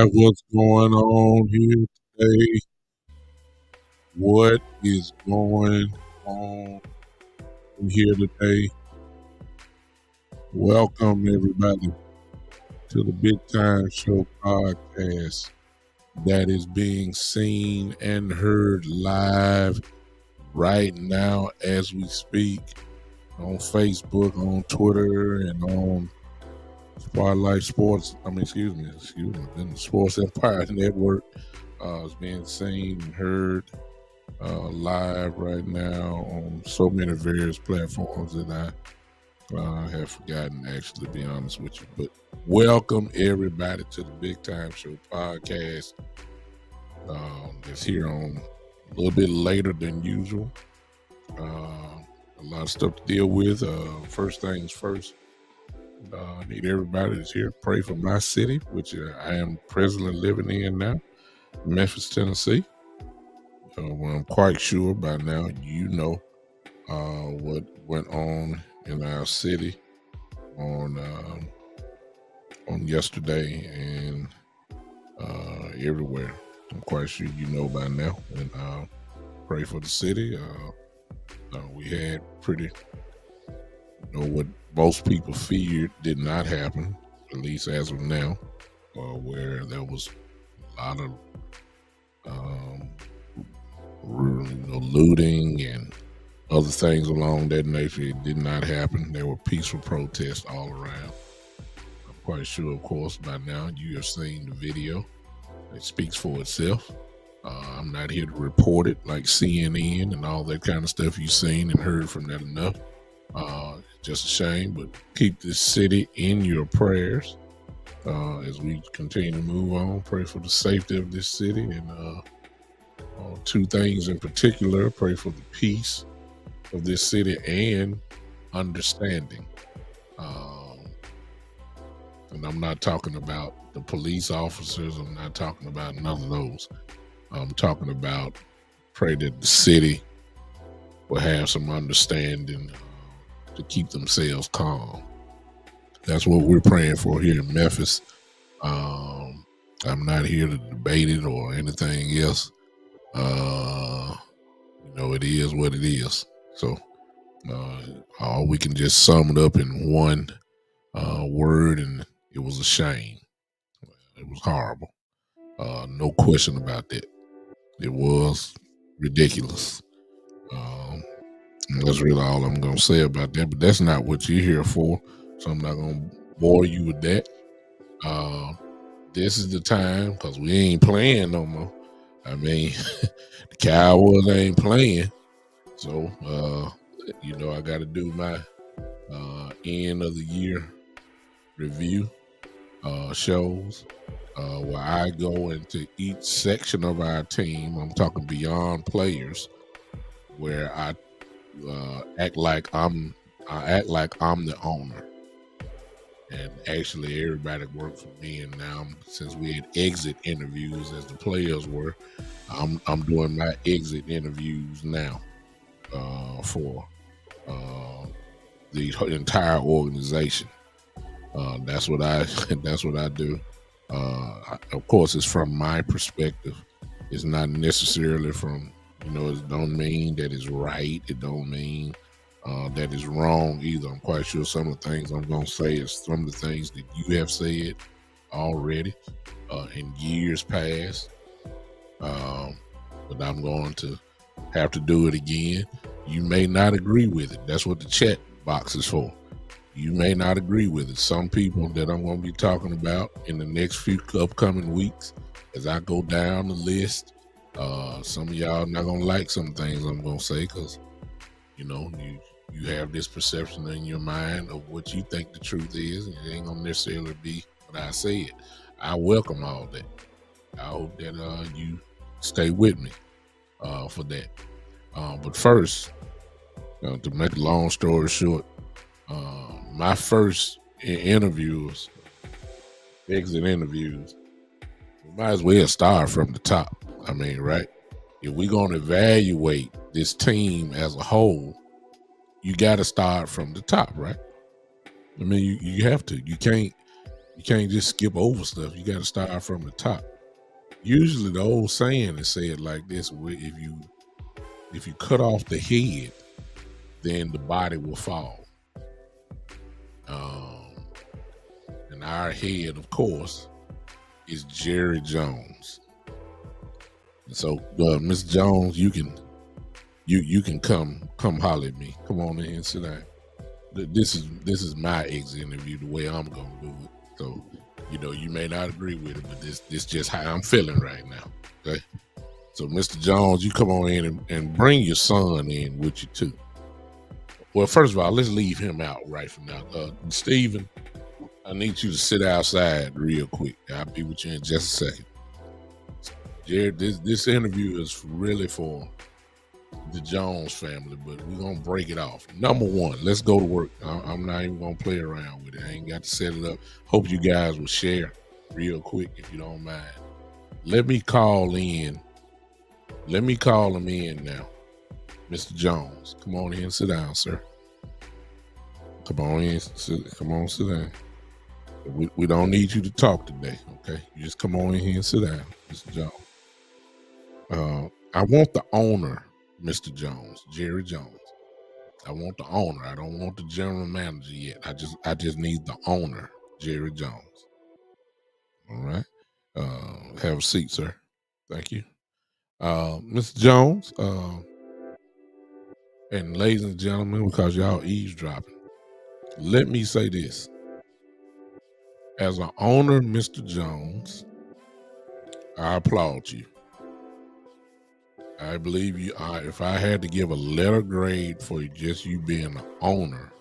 Live. What's going on here today? What is going on here today? Welcome, everybody, to the Big Time Show podcast that is being seen and heard live right now as we speak on Facebook, on Twitter, and on Spotlight Sports. Excuse me, the Sports Empire Network is being seen and heard live right now on so many various platforms that I have forgotten, actually, to be honest with you. But welcome everybody to the Big Time Show podcast. It's here on a little bit later than usual. A lot of stuff to deal with. First things first, I need everybody that's here to pray for my city, which I am presently living in now, Memphis, Tennessee. Well, I'm quite sure by now you know what went on in our city on yesterday and everywhere. I'm quite sure you know by now, and pray for the city. We had what most people feared did not happen, at least as of now, where there was a lot of looting and other things along that nature. It did not happen. There were peaceful protests all around. I'm quite sure, of course, by now you have seen the video. It speaks for itself. I'm not here to report it like CNN and all that kind of stuff you've seen and heard from that enough. Just a shame, but keep this city in your prayers as we continue to move on. Pray for the safety of this city, and two things in particular: pray for the peace of this city and understanding. And I'm not talking about the police officers. I'm not talking about none of those. I'm talking about pray that the city will have some understanding to keep themselves calm. That's what we're praying for here in Memphis. I'm not here to debate it or anything else. It is what it is. So we can just sum it up in one word, and it was a shame. It was horrible. No question about that. It was ridiculous. That's really all I'm going to say about that. But that's not what you're here for, so I'm not going to bore you with that. This is the time, because we ain't playing no more. The Cowboys ain't playing. So, I got to do my end of the year review shows where I go into each section of our team. I'm talking beyond players, where I act like I'm the owner. And actually, everybody worked for me. And now, since we had exit interviews as the players were, I'm doing my exit interviews now for the entire organization. That's what I do. Of course, it's from my perspective. It's not necessarily from it don't mean that it's right. It don't mean that is wrong either. I'm quite sure some of the things I'm going to say is some of the things that you have said already in years past. But I'm going to have to do it again. You may not agree with it. That's what the chat box is for. You may not agree with it. Some people that I'm going to be talking about in the next few upcoming weeks as I go down the list. Some of y'all not going to like some things I'm going to say because, you have this perception in your mind of what you think the truth is, and it ain't gonna necessarily be what I said. I welcome all that. I hope that you stay with me for that. But first, to make a long story short, my first exit interviews, we might as well start from the top. Right? If we're gonna evaluate this team as a whole, you got to start from the top, right? You have to. You can't You can't just skip over stuff. You got to start from the top. Usually, the old saying is said like this: if you cut off the head, then the body will fall. Um, and our head, of course, is Jerry Jones. And so, Mr. Jones, you can come holler at me. Come on in and sit down. This is my exit interview, the way I'm gonna do it. So, you may not agree with it, but this just how I'm feeling right now. Okay. So, Mr. Jones, you come on in and bring your son in with you too. Well, first of all, let's leave him out right from now. Stephen, I need you to sit outside real quick. I'll be with you in just a second. Jared, this interview is really for the Jones family, but we're gonna break it off. Number one, let's go to work. I'm not even gonna play around with it. I ain't got to set it up. Hope you guys will share real quick if you don't mind. Let me call him in now. Mr. Jones, come on in and sit down, sir. Come on in, sit down. We don't need you to talk today, okay? You just come on in here and sit down, Mr. Jones. I want the owner, Mr. Jones, Jerry Jones. I want the owner. I don't want the general manager yet. I just need the owner, Jerry Jones. All right. Have a seat, sir. Thank you. Mr. Jones, and ladies and gentlemen, because y'all eavesdropping, let me say this. As an owner, Mr. Jones, I applaud you. I believe you. If I had to give a letter grade for just you being an owner,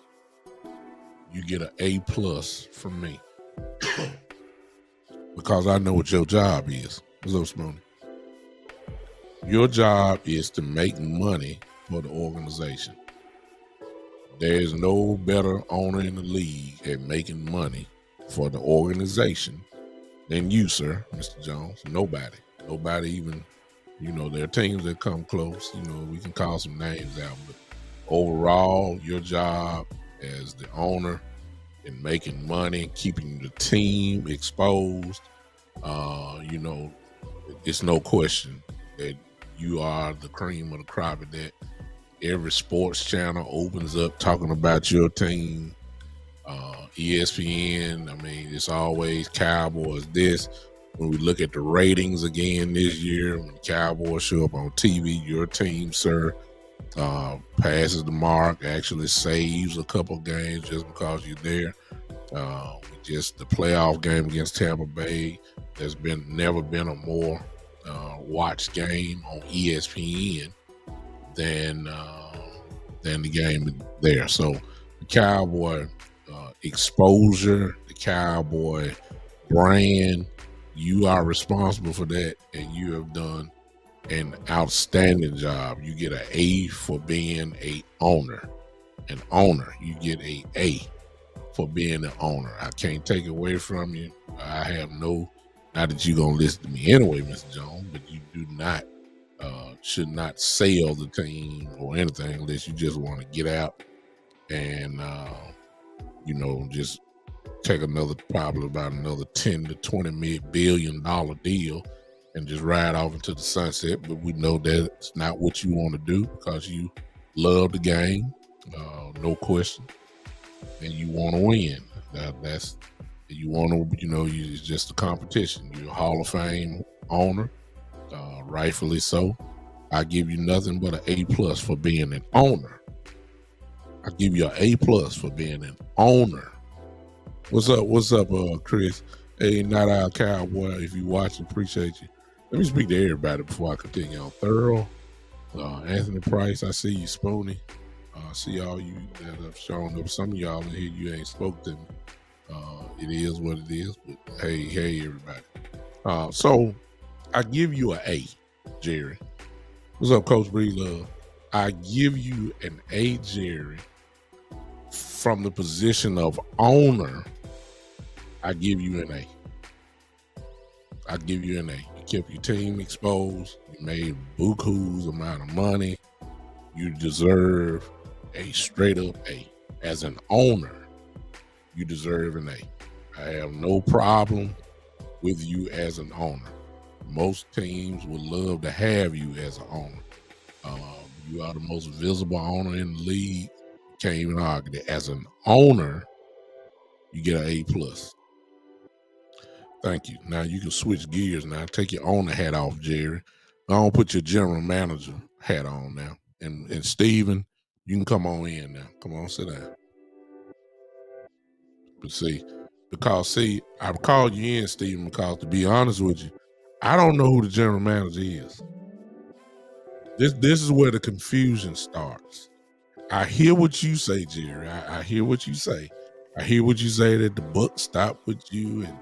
you get an A+ from me. Because I know what your job is. What's up, Spoony? Your job is to make money for the organization. There's no better owner in the league at making money for the organization than you, sir, Mr. Jones. Nobody even, there are teams that come close. We can call some names out, but overall, your job as the owner in making money, keeping the team exposed, it's no question that you are the cream of the crop of that. Every sports channel opens up talking about your team. ESPN, it's always Cowboys. When we look at the ratings again this year, when the Cowboys show up on TV, your team, sir, passes the mark, actually saves a couple games just because you're there. Just the playoff game against Tampa Bay, there's never been a more watched game on ESPN than the game there. So the Cowboy exposure, the Cowboy brand, you are responsible for that, and you have done an outstanding job. You get an A for being an owner. An owner, you get an A for being an owner. I can't take it away from you. I have not that you're gonna listen to me anyway, Mr. Jones, but you do not should not sell the team or anything unless you just want to get out and just take probably about another 10 to 20 billion dollar deal and just ride off into the sunset. But we know that's not what you want to do because you love the game, no question, and you want to win. It's just a competition. You're a Hall of Fame owner, rightfully so. I give you nothing but an A+ for being an owner. I give you an A+ for being an owner. What's up, Chris? Hey, not our Cowboy. If you watch, appreciate you. Let me speak to everybody before I continue on. Thorough, Anthony Price, I see you, Spoony. See all you that have shown up. Some of y'all in here, you ain't spoke to me. It is what it is, but hey, everybody. So I give you an A, Jerry. What's up, Coach Breedlove? I give you an A, Jerry, from the position of owner. I give you an A. I give you an A. You kept your team exposed. You made buku's amount of money. You deserve a straight up A. As an owner, you deserve an A. I have no problem with you as an owner. Most teams would love to have you as an owner. You are the most visible owner in the league. Can't even argue that. As an owner, you get an A+. Thank you. Now you can switch gears now. Take your owner hat off, Jerry. Don't put your general manager hat on now. And Steven, you can come on in now. Come on, sit down. But see, I called you in, Steven, because to be honest with you, I don't know who the general manager is. This is where the confusion starts. I hear what you say, Jerry. I hear what you say. I hear what you say that the buck stopped with you and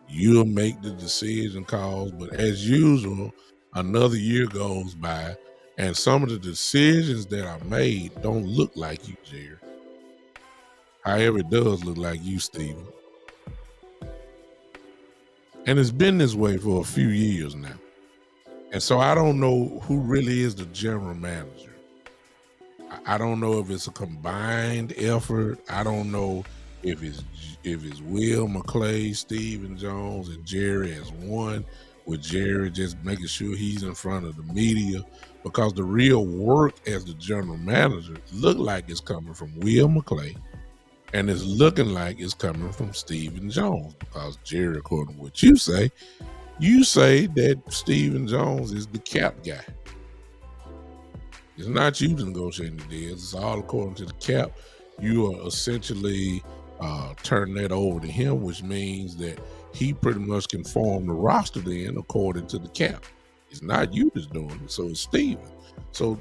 you'll make the decision calls. But as usual, another year goes by and some of the decisions that are made don't look like you, Jerry. However, it does look like you, Steven. And it's been this way for a few years now. And so I don't know who really is the general manager. I don't know if it's a combined effort. I don't know if it's Will McClay, Stephen Jones, and Jerry as one, with Jerry just making sure he's in front of the media, because the real work as the general manager look like it's coming from Will McClay, and it's looking like it's coming from Stephen Jones, because Jerry, according to what you say that Stephen Jones is the cap guy. It's not you negotiating the deals. It's all according to the cap. You are essentially turning that over to him, which means that he pretty much can form the roster then according to the cap. It's not you that's doing it. So it's Steven. So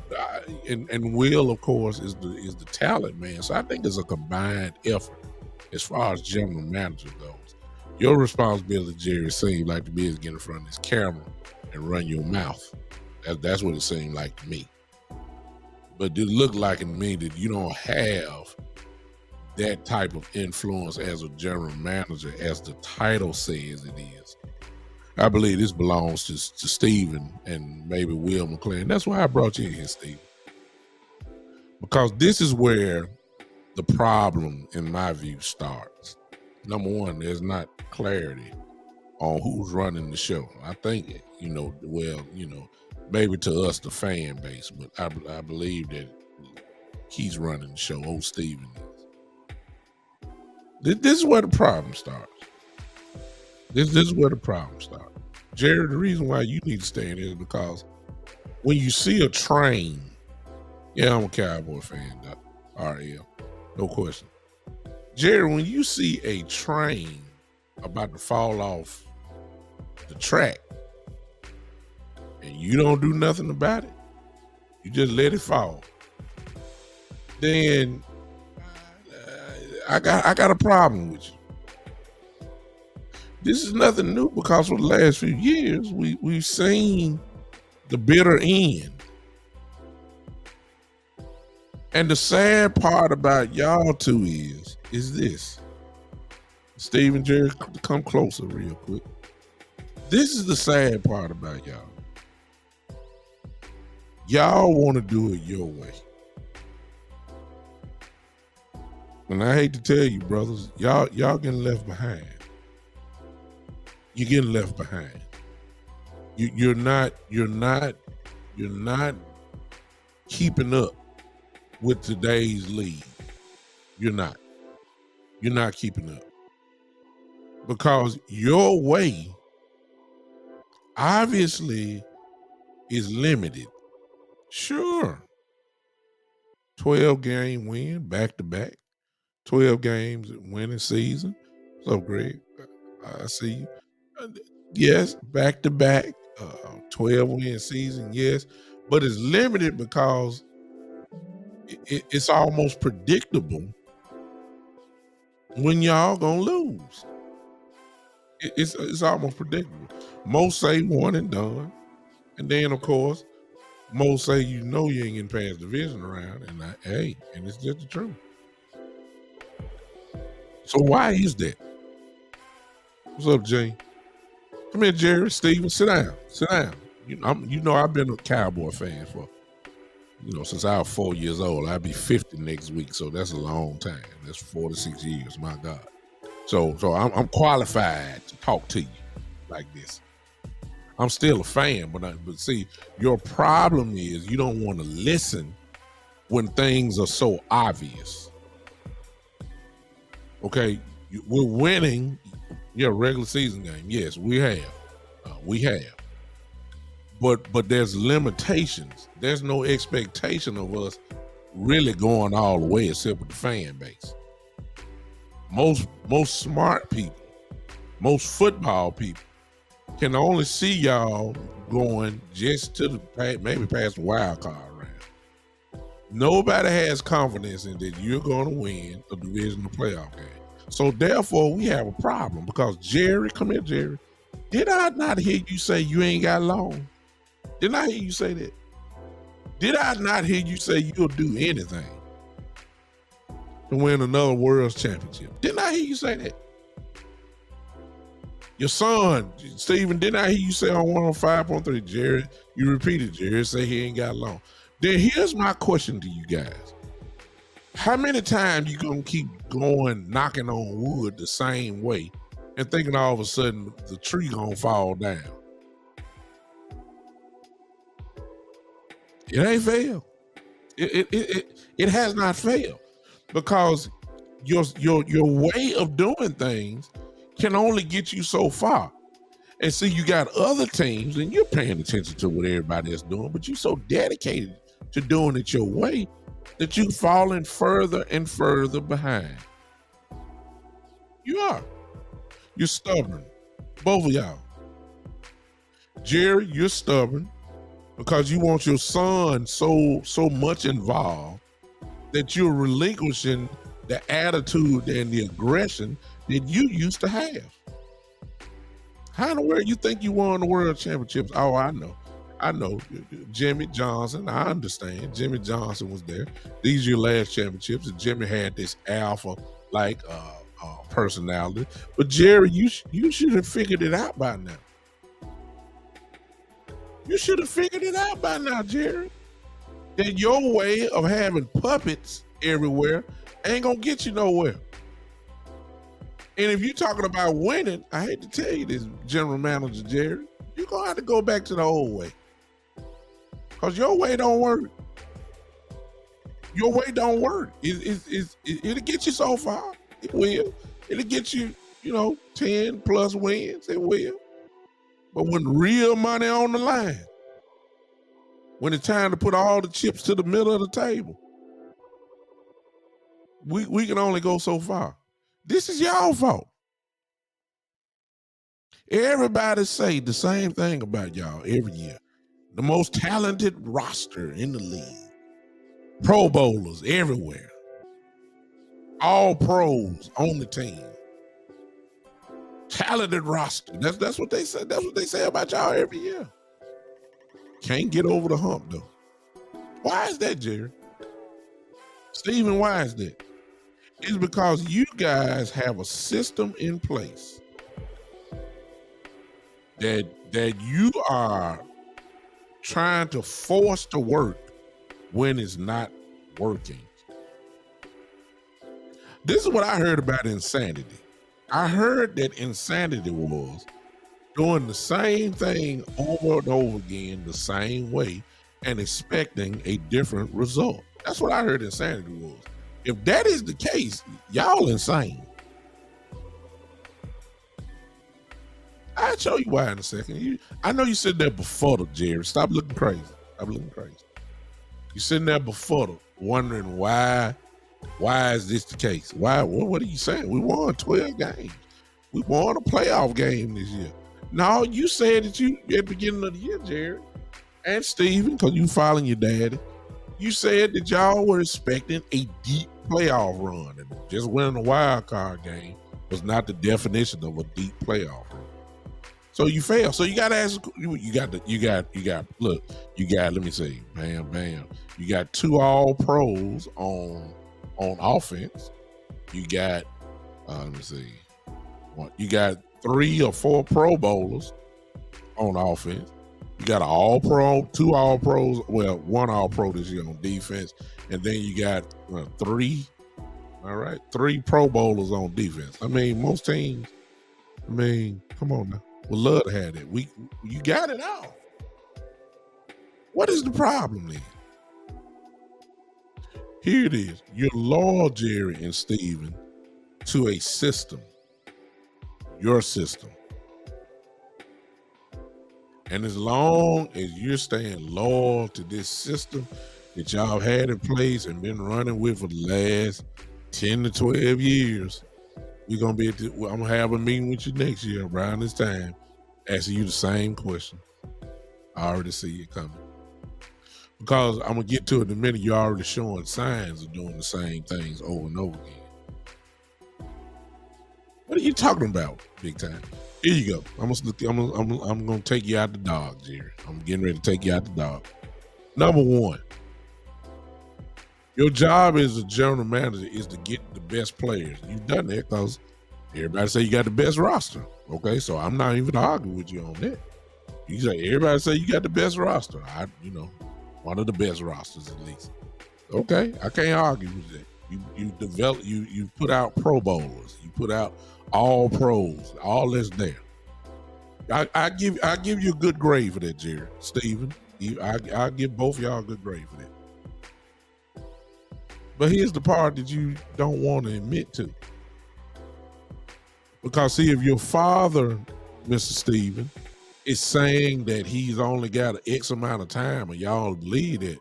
and Will, of course, is the talent man. So I think it's a combined effort as far as general manager goes. Your responsibility, Jerry, seems like to be is get in front of this camera and run your mouth. That's what it seemed like to me. But it looked like to me that you don't have that type of influence as a general manager as the title says it is. I believe this belongs to Steven and maybe Will McClay. That's why I brought you in here, Steven. Because this is where the problem, in my view, starts. Number one, there's not clarity on who's running the show. I think, maybe to us, the fan base, but I believe that he's running the show. Old Steven is. This is where the problem starts. This is where the problem starts. Jerry, the reason why you need to stay in is because when you see a train, I'm a Cowboy fan, RL, no question. Jerry, when you see a train about to fall off the track and you don't do nothing about it, you just let it fall, then I got a problem with you. This is nothing new, because for the last few years we've seen the bitter end. And the sad part about y'all two is this. Steve and Jerry, come closer real quick. This is the sad part about y'all. Y'all want to do it your way. And I hate to tell you, brothers, y'all getting left behind. You're getting left behind. You're not keeping up with today's league. You're not keeping up, because your way obviously is limited. Sure, 12 game win back to back, 12 games winning season. So Greg, I see you. Yes, back to back, 12 win season. Yes, but it's limited because it's almost predictable when y'all gonna lose. It's almost predictable. Most say one and done, and then of course most say you ain't getting past division round, and and it's just the truth. So why is that? What's up, Jay? Come here, Jerry, Steven, sit down. I've been a Cowboy fan for since I was 4 years old. I'll be 50 next week, so that's a long time. That's 4 to 6 years, my God. So I'm qualified to talk to you like this. I'm still a fan, but see, your problem is you don't want to listen when things are so obvious. Okay, we're winning. Yeah, regular season game. Yes, we have. But there's limitations. There's no expectation of us really going all the way except with the fan base. Most smart people, most football people can only see y'all going just to the maybe past the wild card round. Nobody has confidence in that you're going to win a divisional playoff game. So therefore, we have a problem because Jerry, come here, Jerry. Did I not hear you say you ain't got long? Didn't I hear you say that? Did I not hear you say you'll do anything to win another world championship? Didn't I hear you say that? Your son, Stephen, didn't I hear you say on 105.3, Jerry? You repeated, Jerry, say he ain't got long. Then here's my question to you guys. How many times you gonna keep going knocking on wood the same way and thinking all of a sudden the tree gonna fall down? It ain't failed. It has not failed because your way of doing things can only get you so far. And see, you got other teams, and you're paying attention to what everybody is doing, but you're so dedicated to doing it your way that you're falling further and further behind. You are. You're stubborn. Both of y'all. Jerry, you're stubborn because you want your son so much involved that you're relinquishing the attitude and the aggression that you used to have. How in the world you think you won the world championships? Oh, I know. Jimmy Johnson, I understand. Jimmy Johnson was there. These are your last championships, and Jimmy had this alpha-like personality. But Jerry, you should have figured it out by now. You should have figured it out by now, Jerry. That your way of having puppets everywhere ain't gonna get you nowhere. And if you're talking about winning, I hate to tell you this, General Manager Jerry, you're gonna have to go back to the old way. Because your way don't work. Your way don't work. It'll get you so far. It will. It'll get you, 10 plus wins. It will. But when real money on the line, when it's time to put all the chips to the middle of the table, we can only go so far. This is y'all fault. Everybody say the same thing about y'all every year. The most talented roster in the league. Pro Bowlers everywhere. All pros on the team. Talented roster. That's what they say. That's what they say about y'all every year. Can't get over the hump though. Why is that, Jerry? Stephen, why is that? It's because you guys have a system in place that you are trying to force to work when it's not working. This is what I heard about insanity. I heard that insanity was doing the same thing over and over again the same way and expecting a different result. That's what I heard insanity was. If that is the case, y'all insane. I'll show you why in a second. I know you sitting there befuddled, Jerry. Stop looking crazy. You're sitting there befuddled, wondering why is this the case? Why? What are you saying? We won 12 games. We won a playoff game this year. No, you said that you at the beginning of the year, Jerry, and Steven, because you following your daddy, you said that y'all were expecting a deep playoff run, and just winning a wild card game was not the definition of a deep playoff run. So you failed. So you got to ask. Let me see. Bam. You got 2 all pros on offense. You got, let me see. You got 3 or 4 Pro Bowlers on offense. You got an all pro, 2 all pros, well, 1 all pro this year on defense. And then you got 3 All right. 3 Pro Bowlers on defense. I mean, most teams, come on now. Would love to have that. You got it all. What is the problem then? Here it is. You're loyal, Jerry and Steven, to a system. Your system. And as long as you're staying loyal to this system that y'all had in place and been running with for the last 10 to 12 years, we're gonna be I'm gonna have a meeting with you next year around this time, asking you the same question. I already see it coming. Because I'm gonna get to it in a minute, you're already showing signs of doing the same things over and over again. What are you talking about, big time? Here you go. I'm gonna take you out the dog, Jerry. I'm getting ready to take you out the dog. Number one, your job as a general manager is to get the best players. You've done that because everybody say you got the best roster. Okay, so I'm not even arguing with you on that. You say everybody say you got the best roster. One of the best rosters at least. Okay, I can't argue with that. You put out Pro Bowlers. You put out all pros, all that's there. I give you a good grade for that, Jerry. Steven, I give both y'all a good grade for that. But here's the part that you don't want to admit to. Because see, if your father, Mr. Steven, is saying that he's only got an X amount of time and y'all believe it,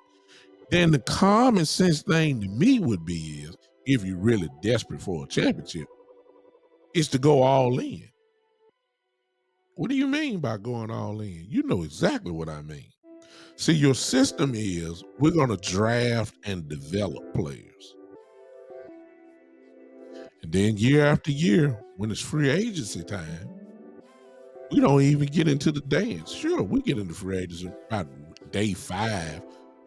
then the common sense thing to me would be is, if you're really desperate for a championship, is to go all in. What do you mean by going all in? You know exactly what I mean. See, your system is we're going to draft and develop players. And then year after year, when it's free agency time, we don't even get into the dance. Sure, we get into free agency about day 5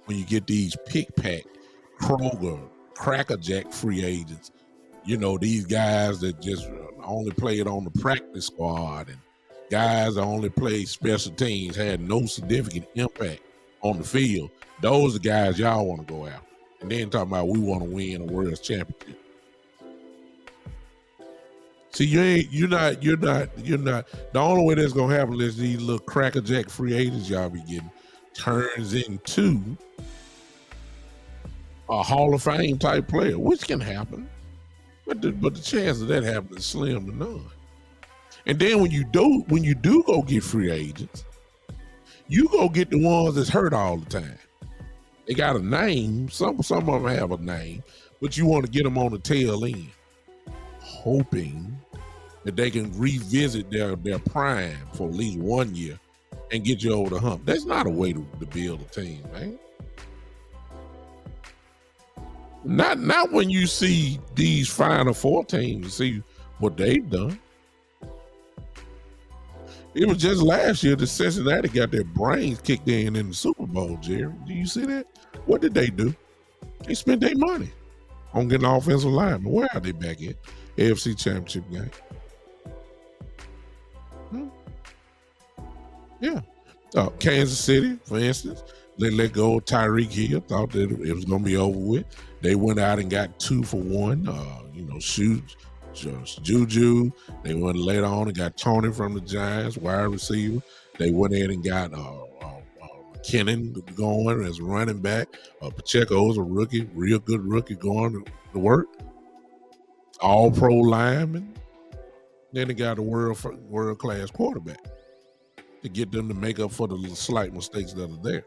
when you get these pick-pack, Kroger, crackerjack free agents. You know, these guys that just only played on the practice squad and guys that only played special teams, had no significant impact on the field. Those are the guys y'all want to go out. And then talking about we want to win a world championship. See, you're not. The only way that's gonna happen is these little crackerjack free agents y'all be getting turns into a Hall of Fame type player, which can happen. But the chance of that happening is slim to none. And then when you do go get free agents, you go get the ones that's hurt all the time. They got a name. Some of them have a name, but you want to get them on the tail end, hoping that they can revisit their prime for at least 1 year and get you over the hump. That's not a way to build a team, man. Not when you see these Final Four teams and see what they've done. It was just last year that Cincinnati got their brains kicked in the Super Bowl, Jerry. Do you see that? What did they do? They spent their money on getting an offensive lineman. Where are they back at? AFC Championship game. Yeah. Kansas City, for instance, they let go of Tyreek Hill, thought that it was going to be over with. They went out and got 2 for 1. Juju. They went later on and got Tony from the Giants, wide receiver. They went in and got McKinnon going as running back. Pacheco's a rookie, real good rookie going to work. All pro lineman. Then they got a world-class quarterback to get them to make up for the slight mistakes that are there.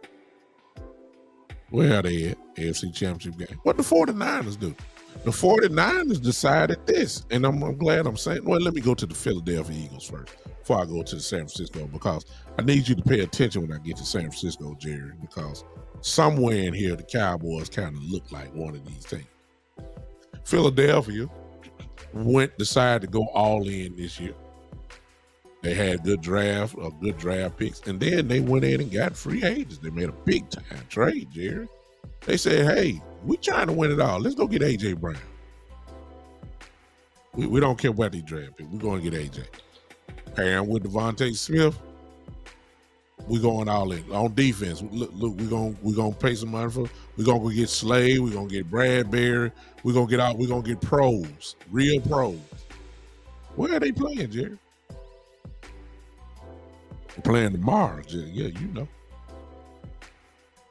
Where are they at? AFC Championship game. What the 49ers do? The 49ers decided this, and I'm glad I'm saying, well, let me go to the Philadelphia Eagles first before I go to the San Francisco, because I need you to pay attention when I get to San Francisco, Jerry, because somewhere in here, the Cowboys kind of look like one of these teams. Philadelphia decided to go all in this year. They had good draft picks, and then they went in and got free agents. They made a big time trade, Jerry. They said, hey, we're trying to win it all. Let's go get A.J. Brown. We don't care about these draft picks. We're going to get A.J. Pairing with Devontae Smith. We going all in on defense. Look, we gonna pay some money for. We gonna go get Slade. We gonna get Bradbury. We gonna get out. We gonna get pros, real pros. Where are they playing, Jerry? They're playing tomorrow, Jerry. Yeah, you know.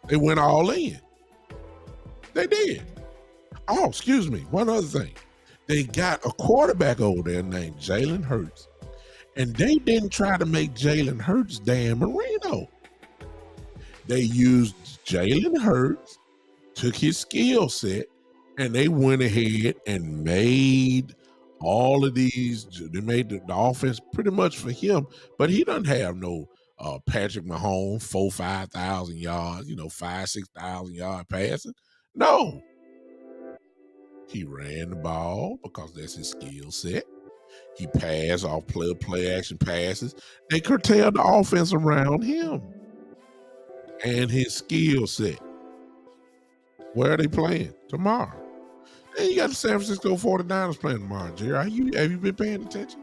They went all in. They did. Oh, excuse me. One other thing. They got a quarterback over there named Jalen Hurts. And they didn't try to make Jalen Hurts Dan Marino. They used Jalen Hurts, took his skill set, and they went ahead and made all of these. They made the offense pretty much for him, but he doesn't have no Patrick Mahomes, 5,000 yards, 6,000 yard passing. No. He ran the ball because that's his skill set. He passed off play action passes. They curtailed the offense around him and his skill set. Where are they playing? Tomorrow. And you got the San Francisco 49ers playing tomorrow, Jerry. Have you been paying attention?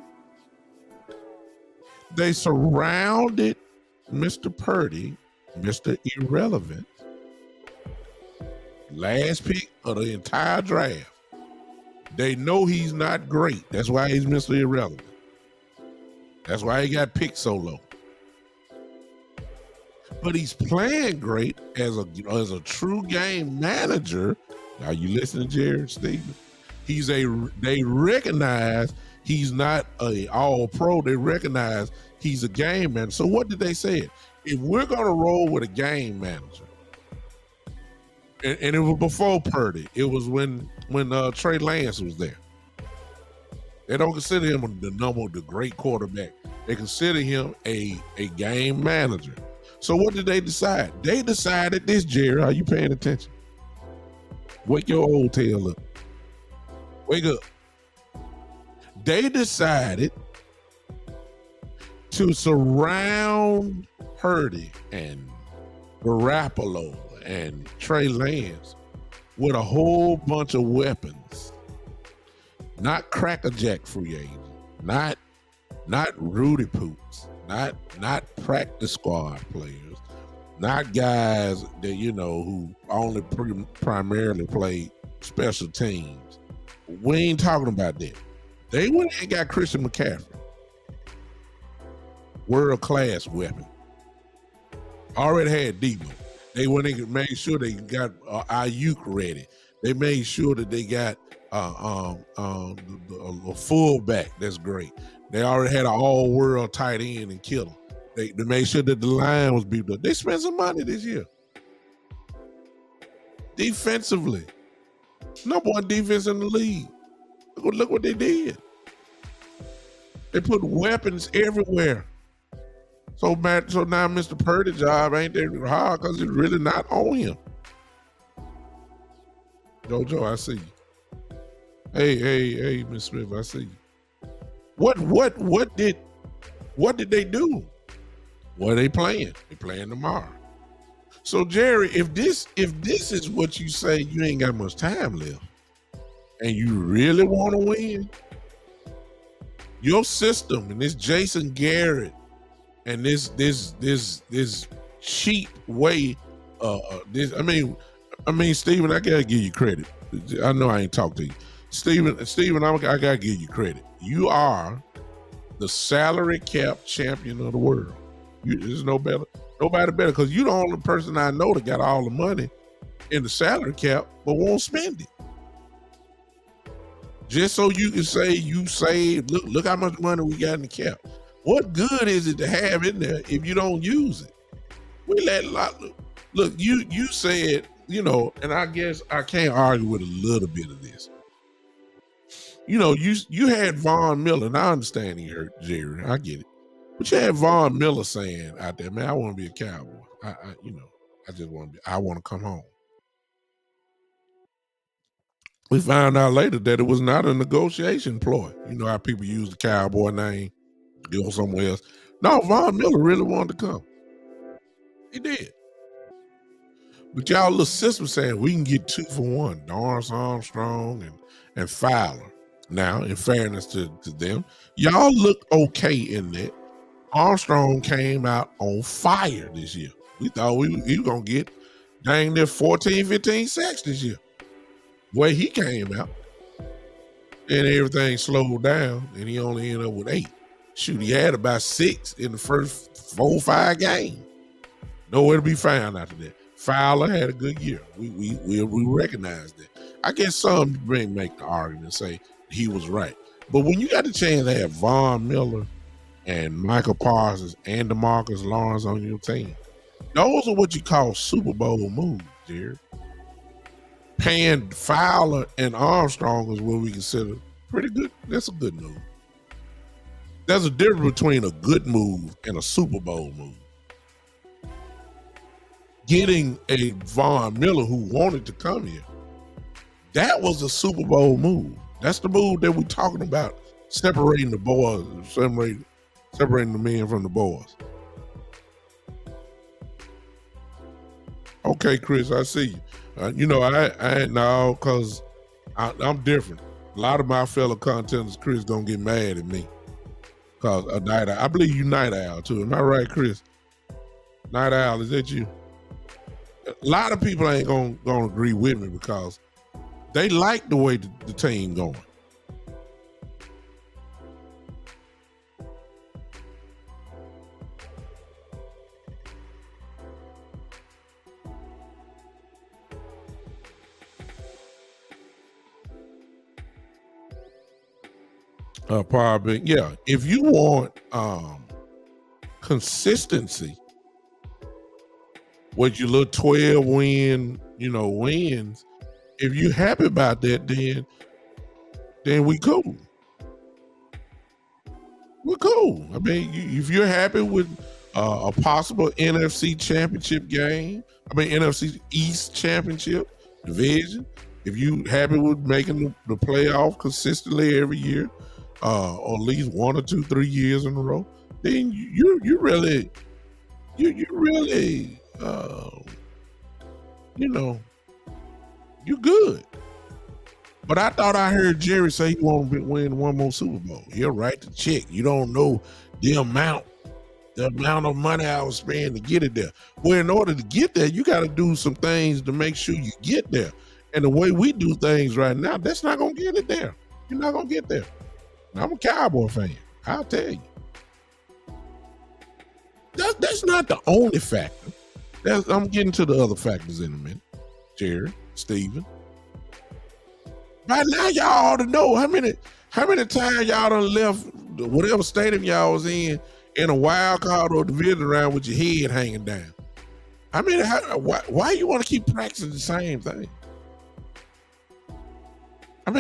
They surrounded Mr. Purdy, Mr. Irrelevant, last pick of the entire draft. They know he's not great. That's why he's Mr. Irrelevant. That's why he got picked so low. But he's playing great as a true game manager. Are you listening, Jared Stephen? They recognize he's not a all pro. They recognize he's a game manager. So what did they say? If we're gonna roll with a game manager, and it was before Purdy. It was when Trey Lance was there. They don't consider him the great quarterback. They consider him a game manager. So what did they decide? They decided this, Jerry. Are you paying attention? Wake your old tail up. Wake up. They decided to surround Purdy and Garoppolo and Trey Lance with a whole bunch of weapons. Not crackerjack free agent, not Rudy Poops, not practice squad players, not guys that who only primarily play special teams. We ain't talking about that. They went and got Christian McCaffrey, world class weapon. Already had Debo. They went and made sure they got Ayuk ready. They made sure that they got a fullback that's great. They already had an all-world tight end and killer. They made sure that the line was beefed up. They spent some money this year. Defensively. Number one defense in the league. Look what they did. They put weapons everywhere. So now Mr. Purdy's job ain't that hard because it's really not on him. Jojo, I see you. Hey, Miss Smith, I see you. What did they do? What are they playing? They playing tomorrow. So Jerry, if this is what you say, you ain't got much time left, and you really want to win, your system and this Jason Garrett and this cheap way, I mean, Stephen, I gotta give you credit. I know I ain't talked to you, Stephen. I gotta give you credit. You are the salary cap champion of the world. There's nobody better, because you're the only person I know that got all the money in the salary cap but won't spend it. Just so you can say you saved. Look how much money we got in the cap. What good is it to have in there if you don't use it? Look, you said, and I guess I can't argue with a little bit of this. You had Von Miller, and I understand he hurt Jerry. I get it. But you had Von Miller saying out there, man, I want to be a Cowboy. I just want to I want to come home. We found out later that it was not a negotiation ploy. You know how people use the Cowboy name, go somewhere else. No, Von Miller really wanted to come. He did. But y'all little system saying we can get 2 for 1, Dorrance Armstrong and Fowler. Now, in fairness to them, y'all look okay in that. Armstrong came out on fire this year. We thought he was going to get dang near 14, 15 sacks this year. Way he came out, and everything slowed down, and he only ended up with 8. Shoot, he had about 6 in the first 4 or 5 games. Nowhere to be found after that. Fowler had a good year. We recognize that. I guess some make the argument and say he was right. But when you got the chance to have Von Miller and Michael Parsons and DeMarcus Lawrence on your team, those are what you call Super Bowl moves, Jared. Paying Fowler and Armstrong is what we consider pretty good. That's a good move. There's a difference between a good move and a Super Bowl move. Getting a Von Miller who wanted to come here, that was a Super Bowl move. That's the move that we're talking about, separating the boys, separating the men from the boys. Okay, Chris, I see you. I no, because I'm different. A lot of my fellow contenders, Chris, gonna get mad at me. Cause a night owl. I believe you night owl too. Am I right, Chris? Night owl, is that you? A lot of people ain't gonna agree with me because they like the way the team going. Probably, yeah. If you want consistency, with your little 12 wins, if you happy about that, then we cool. We're cool. I mean, if you're happy with a possible NFC championship game, NFC East championship division, if you happy with making the playoff consistently every year, or at least 1 or 2, 3 years in a row, then you really, you're good. But I thought I heard Jerry say he want to win one more Super Bowl. He'll write the check. You don't know the amount of money I was spending to get it there. Well, in order to get there, you got to do some things to make sure you get there. And the way we do things right now, that's not going to get it there. You're not going to get there. I'm a Cowboy fan. I'll tell you. That's not the only factor. I'm getting to the other factors in a minute. Jerry, Steven. By now, y'all ought to know how many times y'all done left whatever stadium y'all was in a wild card or division round with your head hanging down. Why you want to keep practicing the same thing? How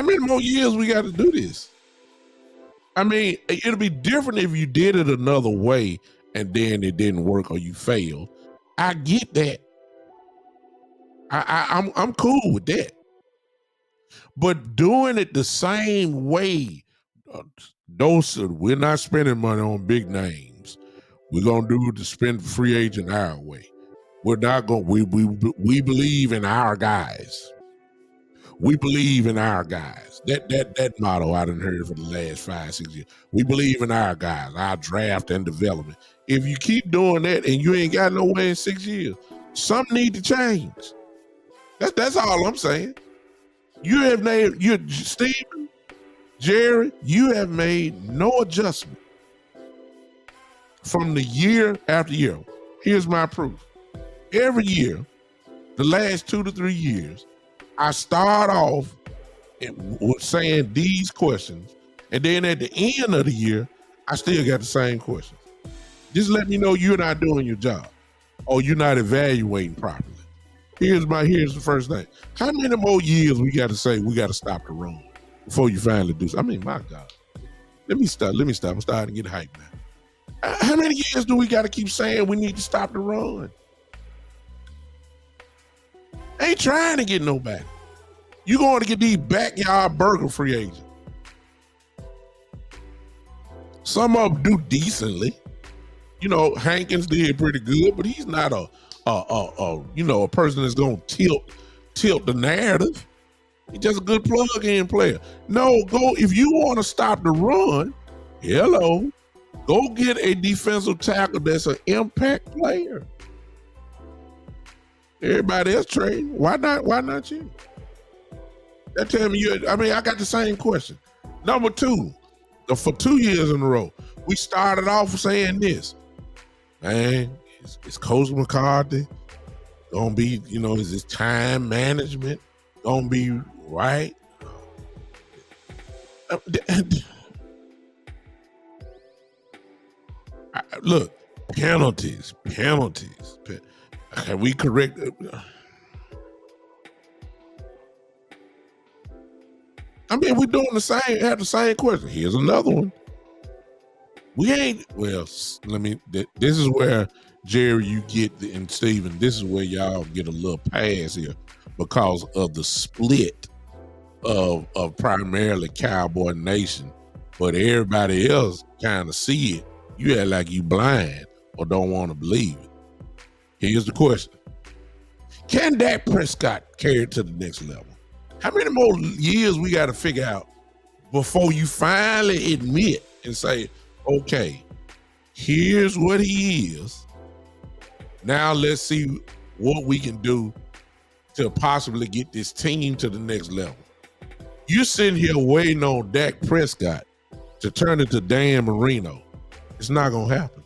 many more years we got to do this? It'll be different if you did it another way and then it didn't work or you failed. I get that. I'm cool with that. But doing it the same way, we're not spending money on big names. We're gonna do the spend free agent our way. We're not going. We believe in our guys. We believe in our guys. That motto I done heard for the last 5, 6 years. We believe in our guys, our draft and development. If you keep doing that and you ain't got nowhere in 6 years, something need to change. That's all I'm saying. Stephen, Jerry, you have made no adjustment from the year after year. Here's my proof. Every year, the last 2 to 3 years, I start off with saying these questions, and then at the end of the year, I still got the same questions. Just let me know you're not doing your job or you're not evaluating properly. Here's the first thing. How many more years we got to say we got to stop the run before you finally do something? My God. Let me stop. I'm starting to get hyped now. How many years do we got to keep saying we need to stop the run? Ain't trying to get nobody. You going to get these backyard burger free agents. Some of them do decently. Hankins did pretty good, but he's not a person that's going to tilt the narrative. He's just a good plug-in player. No, if you want to stop the run, go Go get a defensive tackle that's an impact player. Everybody else trading. Why not you? That tell me I got the same question. Number two, for 2 years in a row, we started off saying this. Man, it's Coach McCarthy gonna be, is this time management gonna be right? Look, penalties. Can we correct? We're doing have the same question. Here's another one. We ain't, this is where, Jerry, you get, and Steven, this is where y'all get a little pass here because of the split of primarily Cowboy Nation, but everybody else kind of see it. You act like you blind or don't want to believe it. Here's the question. Can Dak Prescott carry it to the next level? How many more years we got to figure out before you finally admit and say, okay, here's what he is. Now let's see what we can do to possibly get this team to the next level. You're sitting here waiting on Dak Prescott to turn into Dan Marino. It's not going to happen.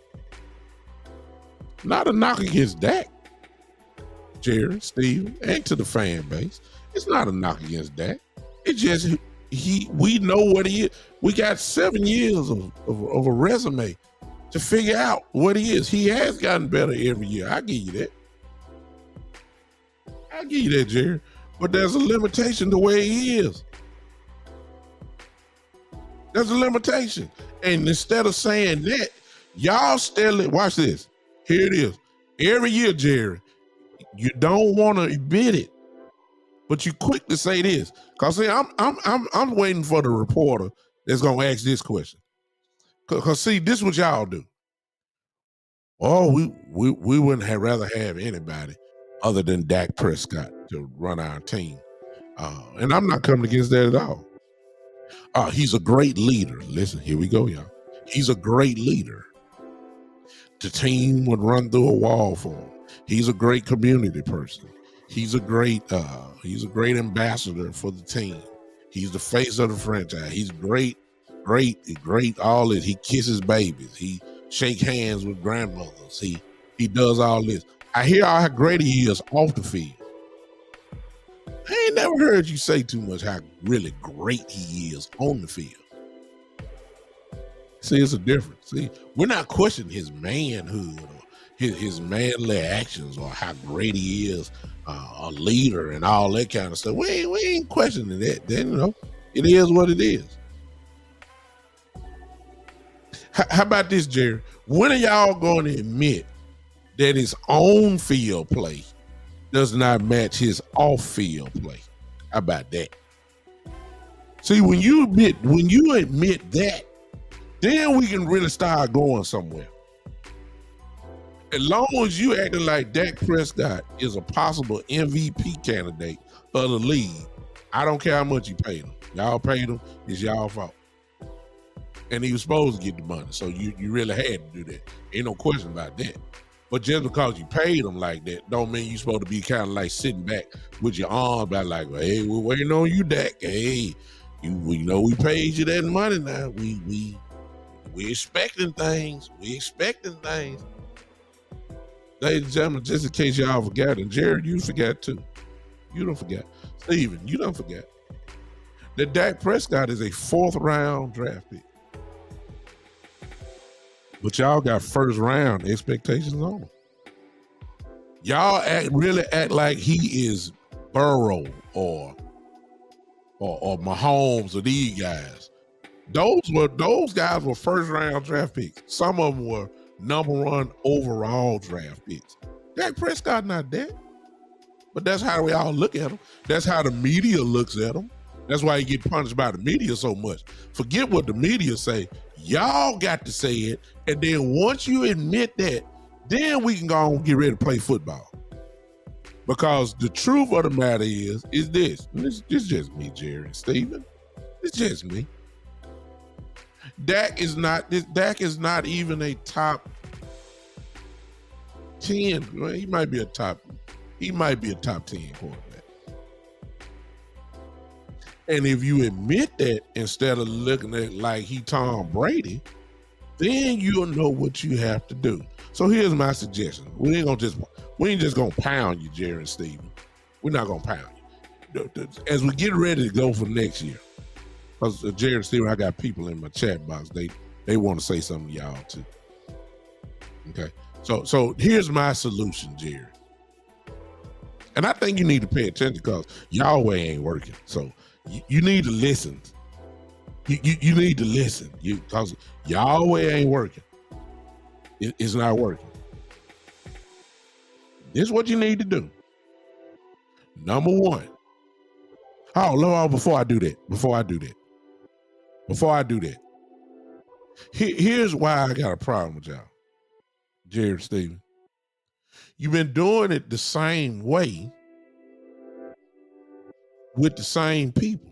Not a knock against Dak, Jerry, Steve, and to the fan base. It's not a knock against Dak. It's just we know what he is. We got 7 years of a resume to figure out what he is. He has gotten better every year. I give you that. Jerry. But there's a limitation to where he is. There's a limitation. And instead of saying that, y'all still, watch this. Here it is. Every year, Jerry, you don't want to admit it, but you quick to say this. Cause see, I'm waiting for the reporter that's gonna ask this question. Cause see, this is what y'all do. Oh, we wouldn't rather have anybody other than Dak Prescott to run our team. And I'm not coming against that at all. He's a great leader. Listen, here we go, y'all. He's a great leader. The team would run through a wall for him. He's a great community person. He's a great ambassador for the team. He's the face of the franchise. He's great, all this. He kisses babies. He shakes hands with grandmothers. He does all this. I hear how great he is off the field. I ain't never heard you say too much how really great he is on the field. See, it's a difference. See, we're not questioning his manhood or his manly actions or how great he is, a leader and all that kind of stuff. We ain't questioning that. Then, it is what it is. How about this, Jerry? When are y'all going to admit that his on field play does not match his off field play? How about that? See, when you admit that, then we can really start going somewhere. As long as you acting like Dak Prescott is a possible MVP candidate of the league, I don't care how much you paid him. Y'all paid him, it's y'all fault. And he was supposed to get the money, so you really had to do that. Ain't no question about that. But just because you paid him like that, don't mean you're supposed to be kind of like sitting back with your arms out like, hey, we're waiting on you, Dak. Hey, we know we paid you that money now. We expecting things. Ladies and gentlemen, just in case y'all forgot, and Jared, you forgot too. You don't forget. Steven, you don't forget that Dak Prescott is a 4th round draft pick. But y'all got 1st round expectations on him. Y'all really act like he is Burrow or Mahomes or these guys. Those guys were 1st round draft picks. Some of them were number 1 overall draft picks. Dak Prescott not that. But that's how we all look at him. That's how the media looks at him. That's why he get punished by the media so much. Forget what the media say. Y'all got to say it. And then once you admit that, then we can go and get ready to play football. Because the truth of the matter is this. It's just me, Jerry and Steven. It's just me. Dak is not. Dak is not even a top 10. Well, he might be a top. He might be a top 10 quarterback. And if you admit that instead of looking at like he Tom Brady, then you'll know what you have to do. So here's my suggestion: we ain't just gonna pound you, Jerry and Steven. We're not gonna pound you. As we get ready to go for next year, because Jerry and Steven, I got people in my chat box. They want to say something to y'all too. Okay, so here's my solution, Jerry. And I think you need to pay attention because y'all way ain't working. So you need to listen. You need to listen. Because y'all way ain't working. It's not working. This is what you need to do. Number one. Oh, Lord, before I do that. Here's why I got a problem with y'all. Jared Steven. You've been doing it the same way with the same people.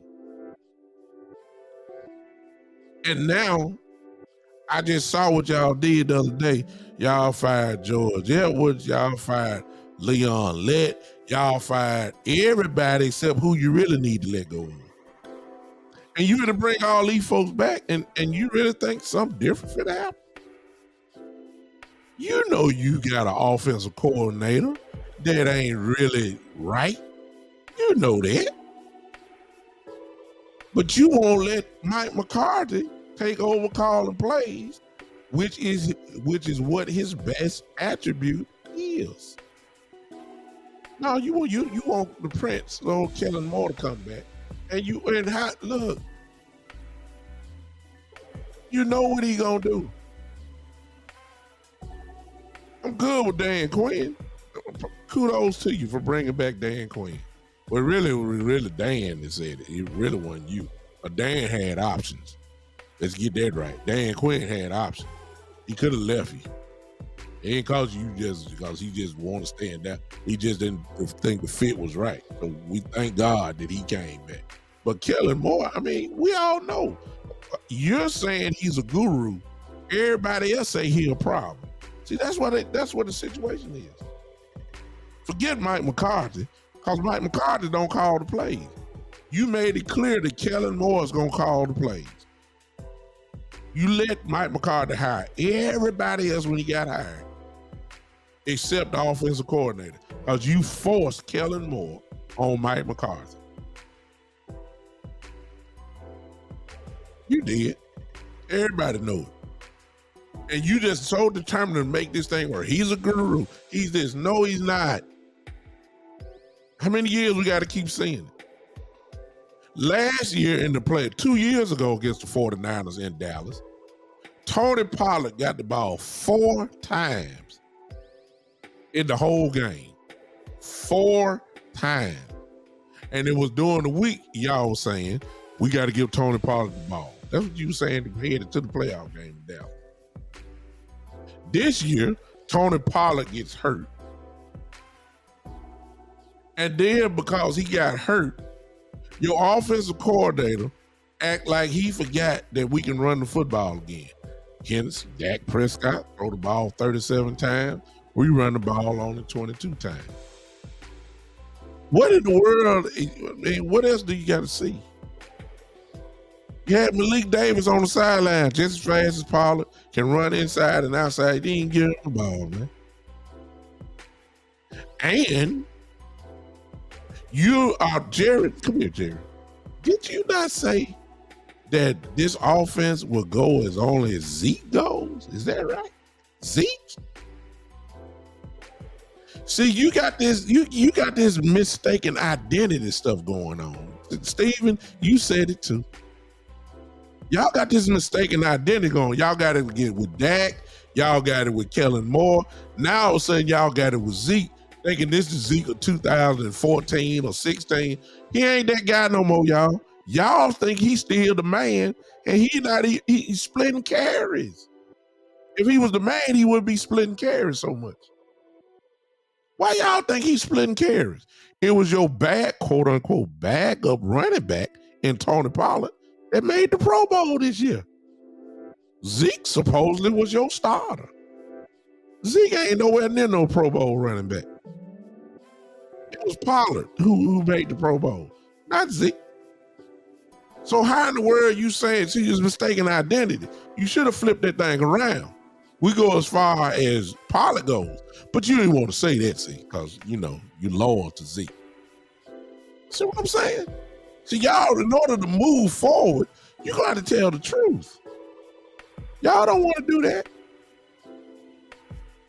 And now, I just saw what y'all did the other day. Y'all fired George Edwards. Y'all fired Leon Lett. Y'all fired everybody except who you really need to let go of. And you're going to bring all these folks back and you really think something different for that? You know you got an offensive coordinator that ain't really right. You know that. But you won't let Mike McCarthy take over calling plays, which is what his best attribute is. No, you want the Prince, old Kellen Moore, to come back, look, you know what he gonna do. I'm good with Dan Quinn. Kudos to you for bringing back Dan Quinn. But really Dan that said it. It really wasn't you. But Dan had options. Let's get that right. Dan Quinn had options. He could have left you. It ain't because he just want to stand down. He just didn't think the fit was right. So we thank God that he came back. But Kellen Moore, I mean, we all know. You're saying he's a guru. Everybody else say he a problem. See, that's what the situation is. Forget Mike McCarthy, because Mike McCarthy don't call the plays. You made it clear that Kellen Moore is going to call the plays. You let Mike McCarthy hire everybody else when he got hired, except the offensive coordinator, because you forced Kellen Moore on Mike McCarthy. You did. Everybody know it. And you just so determined to make this thing work. He's a guru. He's this. No, he's not. How many years we got to keep seeing it? Last year in the play, 2 years ago against the 49ers in Dallas, Tony Pollard got the ball 4 times in the whole game. 4 times. And it was during the week, y'all was saying, we got to give Tony Pollard the ball. That's what you were saying headed to the playoff game in Dallas. This year, Tony Pollard gets hurt. And then because he got hurt, your offensive coordinator act like he forgot that we can run the football again. Hence, Dak Prescott throw the ball 37 times. We run the ball only 22 times. What in the world, I mean, what else do you got to see? You had Malik Davis on the sideline just as fast as Pollard, can run inside and outside. He didn't get him the ball, man. And you are Jared. Come here, Jared. Did you not say that this offense will go as only as Zeke goes? Is that right? Zeke? See, you got this, you got this mistaken identity stuff going on. Steven, you said it too. Y'all got this mistaken identity going. Y'all got it with Dak. Y'all got it with Kellen Moore. Now all of a sudden y'all got it with Zeke, thinking this is Zeke of 2014 or 16. He ain't that guy no more, y'all. Y'all think he's still the man, and he's splitting carries. If he was the man, he wouldn't be splitting carries so much. Why y'all think he's splitting carries? It was your quote unquote, backup running back in Tony Pollard that made the Pro Bowl this year. Zeke supposedly was your starter. Zeke ain't nowhere near no Pro Bowl running back. It was Pollard who made the Pro Bowl, not Zeke. So how in the world you saying she was mistaken identity? You should have flipped that thing around. We go as far as Pollard goes, but you didn't want to say that, see, because you know you're loyal to Zeke. See what I'm saying? See, y'all, in order to move forward, you're gonna have to tell the truth. Y'all don't want to do that.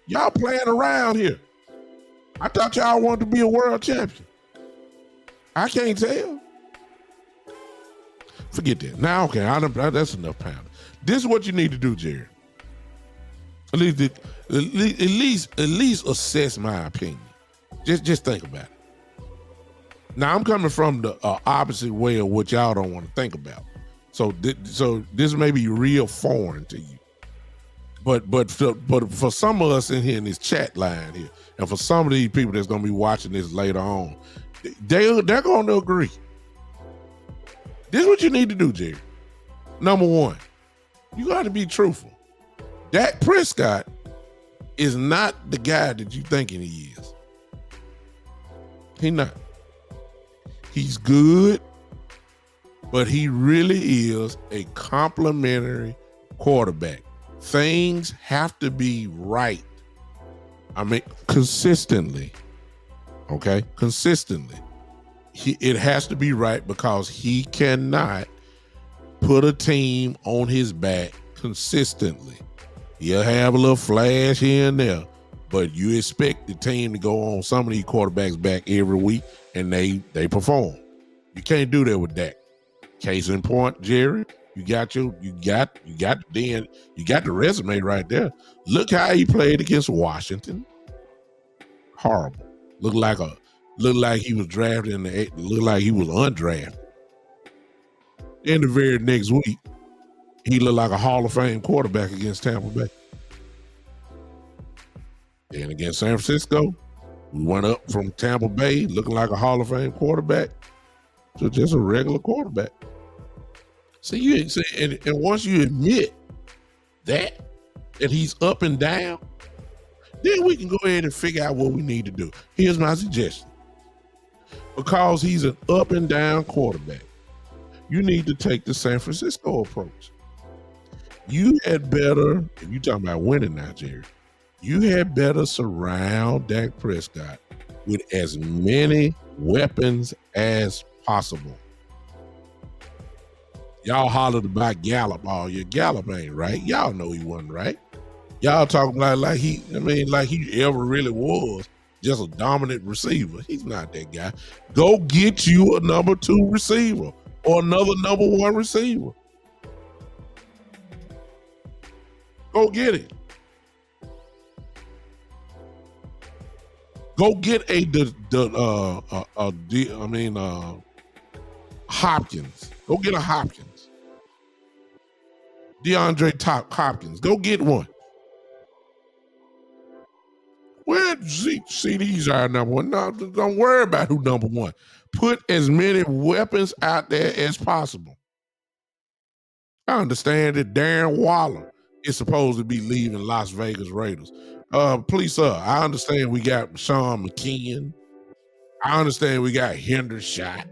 Y'all playing around here. I thought y'all wanted to be a world champion. I can't tell. Forget that. Now, okay, that's enough pounding. This is what you need to do, Jerry. At least assess my opinion. Just think about it. Now, I'm coming from the opposite way of what y'all don't want to think about. So this may be real foreign to you. But for some of us in here in this chat line here, and for some of these people that's going to be watching this later on, they're going to agree. This is what you need to do, Jerry. Number one, you got to be truthful. Dak Prescott is not the guy that you thinking he is. He not. He's good, but he really is a complimentary quarterback. Things have to be right. I mean, consistently. Okay? Consistently. It has to be right because he cannot put a team on his back consistently. He'll have a little flash here and there, but you expect the team to go on some of these quarterbacks back every week and they perform. You can't do that with Dak. Case in point, Jerry, you got the resume right there. Look how he played against Washington. Horrible. Looked like he was drafted in the 8th. Looked like he was undrafted. In the very next week, he looked like a Hall of Fame quarterback against Tampa Bay. Then against San Francisco, we went up from Tampa Bay looking like a Hall of Fame quarterback to just a regular quarterback. And once you admit that he's up and down, then we can go ahead and figure out what we need to do. Here's my suggestion. Because he's an up and down quarterback, you need to take the San Francisco approach. You had better, if you're talking about winning now, Jerry, you had better surround Dak Prescott with as many weapons as possible. Y'all hollered about Gallup all year. Gallup ain't right. Y'all know he wasn't right. Y'all talking like he ever really was just a dominant receiver. He's not that guy. Go get you a number 2 receiver or another number 1 receiver. Go get it. Go get Hopkins. Go get a Hopkins. DeAndre Hopkins. Go get one. Where Zeke CDs are number 1? No, don't worry about who number 1. Put as many weapons out there as possible. I understand that Darren Waller is supposed to be leaving Las Vegas Raiders. Please, sir, I understand we got Sean McKeon. I understand we got Hendershot.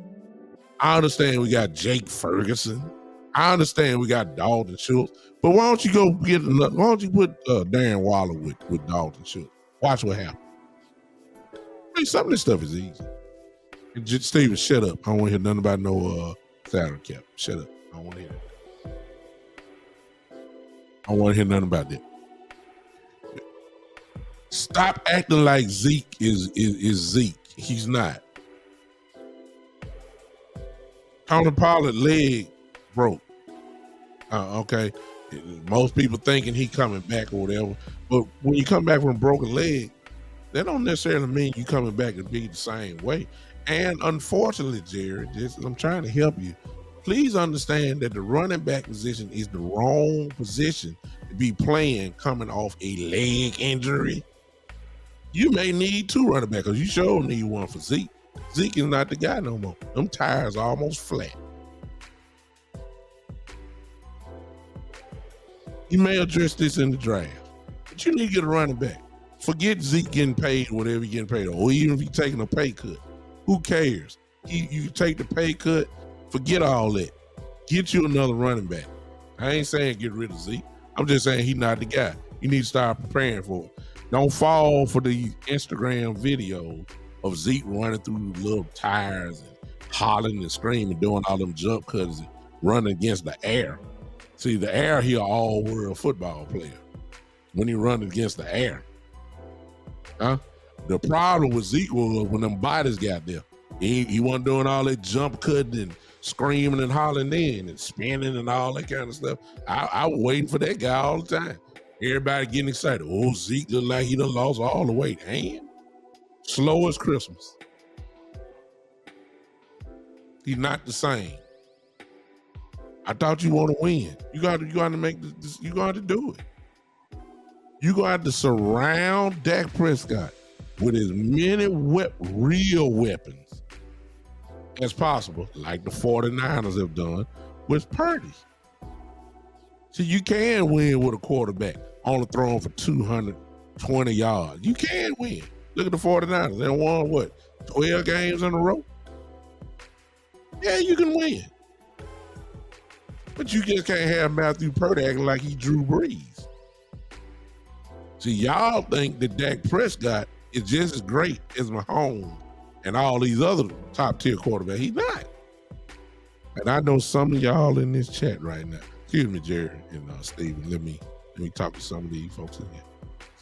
I understand we got Jake Ferguson. I understand we got Dalton Schultz. But why don't you put Darren Waller with Dalton Schultz? Watch what happens. I mean, some of this stuff is easy. And just, Steven, shut up. I don't want to hear nothing about no salary cap. Shut up. I don't want to hear that. I don't want to hear nothing about that. Stop acting like Zeke is Zeke. He's not. Tony Pollard leg broke. Okay. Most people thinking he coming back or whatever. But when you come back from a broken leg, that don't necessarily mean you coming back to be the same way. And unfortunately, Jerry, I'm trying to help you. Please understand that the running back position is the wrong position to be playing coming off a leg injury. You may need 2 running backs because you sure need one for Zeke. Zeke is not the guy no more. Them tires are almost flat. You may address this in the draft, but you need to get a running back. Forget Zeke getting paid whatever he's getting paid, or even if he's taking a pay cut. Who cares? You take the pay cut, forget all that. Get you another running back. I ain't saying get rid of Zeke. I'm just saying he's not the guy. You need to start preparing for it. Don't fall for the Instagram videos of Zeke running through little tires and hollering and screaming, doing all them jump cuts and running against the air. See, the air, he an all-world football player when he running against the air. Huh? The problem with Zeke was when them bodies got there. He wasn't doing all that jump cutting and screaming and hollering then and spinning and all that kind of stuff. I was waiting for that guy all the time. Everybody getting excited. Oh, Zeke look like he done lost all the weight. And slow as Christmas. He's not the same. I thought you want to win. You got to make this. You got to do it. You got to surround Dak Prescott with as many real weapons as possible, like the 49ers have done with Purdy. So you can win with a quarterback only throwing for 220 yards. You can win. Look at the 49ers. They won, 12 games in a row? Yeah, you can win. But you just can't have Matthew Purdy acting like he Drew Brees. See, y'all think that Dak Prescott is just as great as Mahomes and all these other top-tier quarterbacks. He's not. And I know some of y'all in this chat right now. Excuse me, Jerry and Steven. Let me talk to some of these folks in here.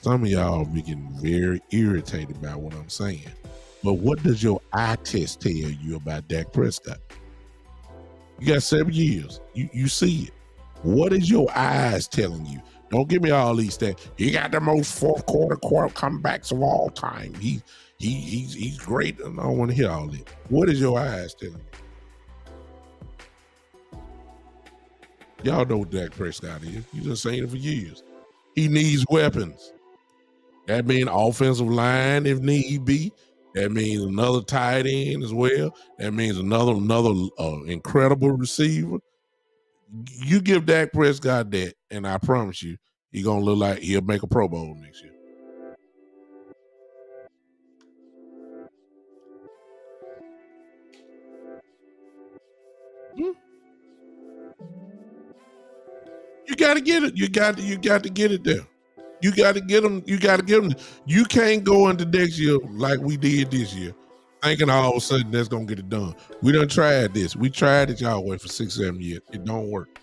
Some of y'all be getting very irritated by what I'm saying. But what does your eye test tell you about Dak Prescott? You got 7 years. You see it. What is your eyes telling you? Don't give me all these stats. He got the most fourth quarter comebacks of all time. He's great. And I don't want to hear all that. What is your eyes telling you? Y'all know what Dak Prescott is. You've been saying it for years. He needs weapons. That means offensive line if need be. That means another tight end as well. That means another incredible receiver. You give Dak Prescott that, and I promise you, he's gonna look like he'll make a Pro Bowl next year. You got to get it. You got to get it there. You got to get them. You got to get them. You can't go into next year like we did this year, thinking all of a sudden that's gonna get it done. We done tried this. We tried it y'all way for 6-7 years. It don't work.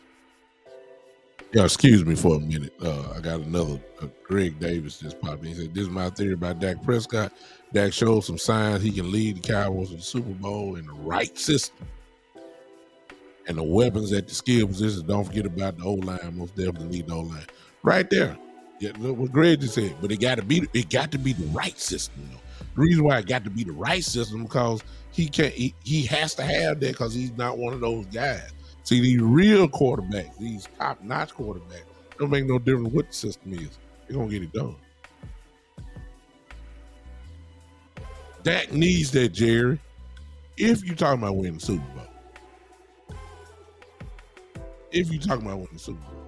Yeah, excuse me for a minute. I got another Greg Davis just popped in. He said, "This is my theory about Dak Prescott. Dak showed some signs he can lead the Cowboys to the Super Bowl in the right system. And the weapons at the skill positions, don't forget about the O-line. Most definitely need the O-line." Right there. Yeah, what Greg just said. But it got to be the right system, though. The reason why it got to be the right system because he has to have that because he's not one of those guys. See, these real quarterbacks, these top-notch quarterbacks, don't make no difference what the system is. They're going to get it done. Dak needs that, Jerry, if you're talking about winning the Super Bowl. If you're talking about winning the Super Bowl.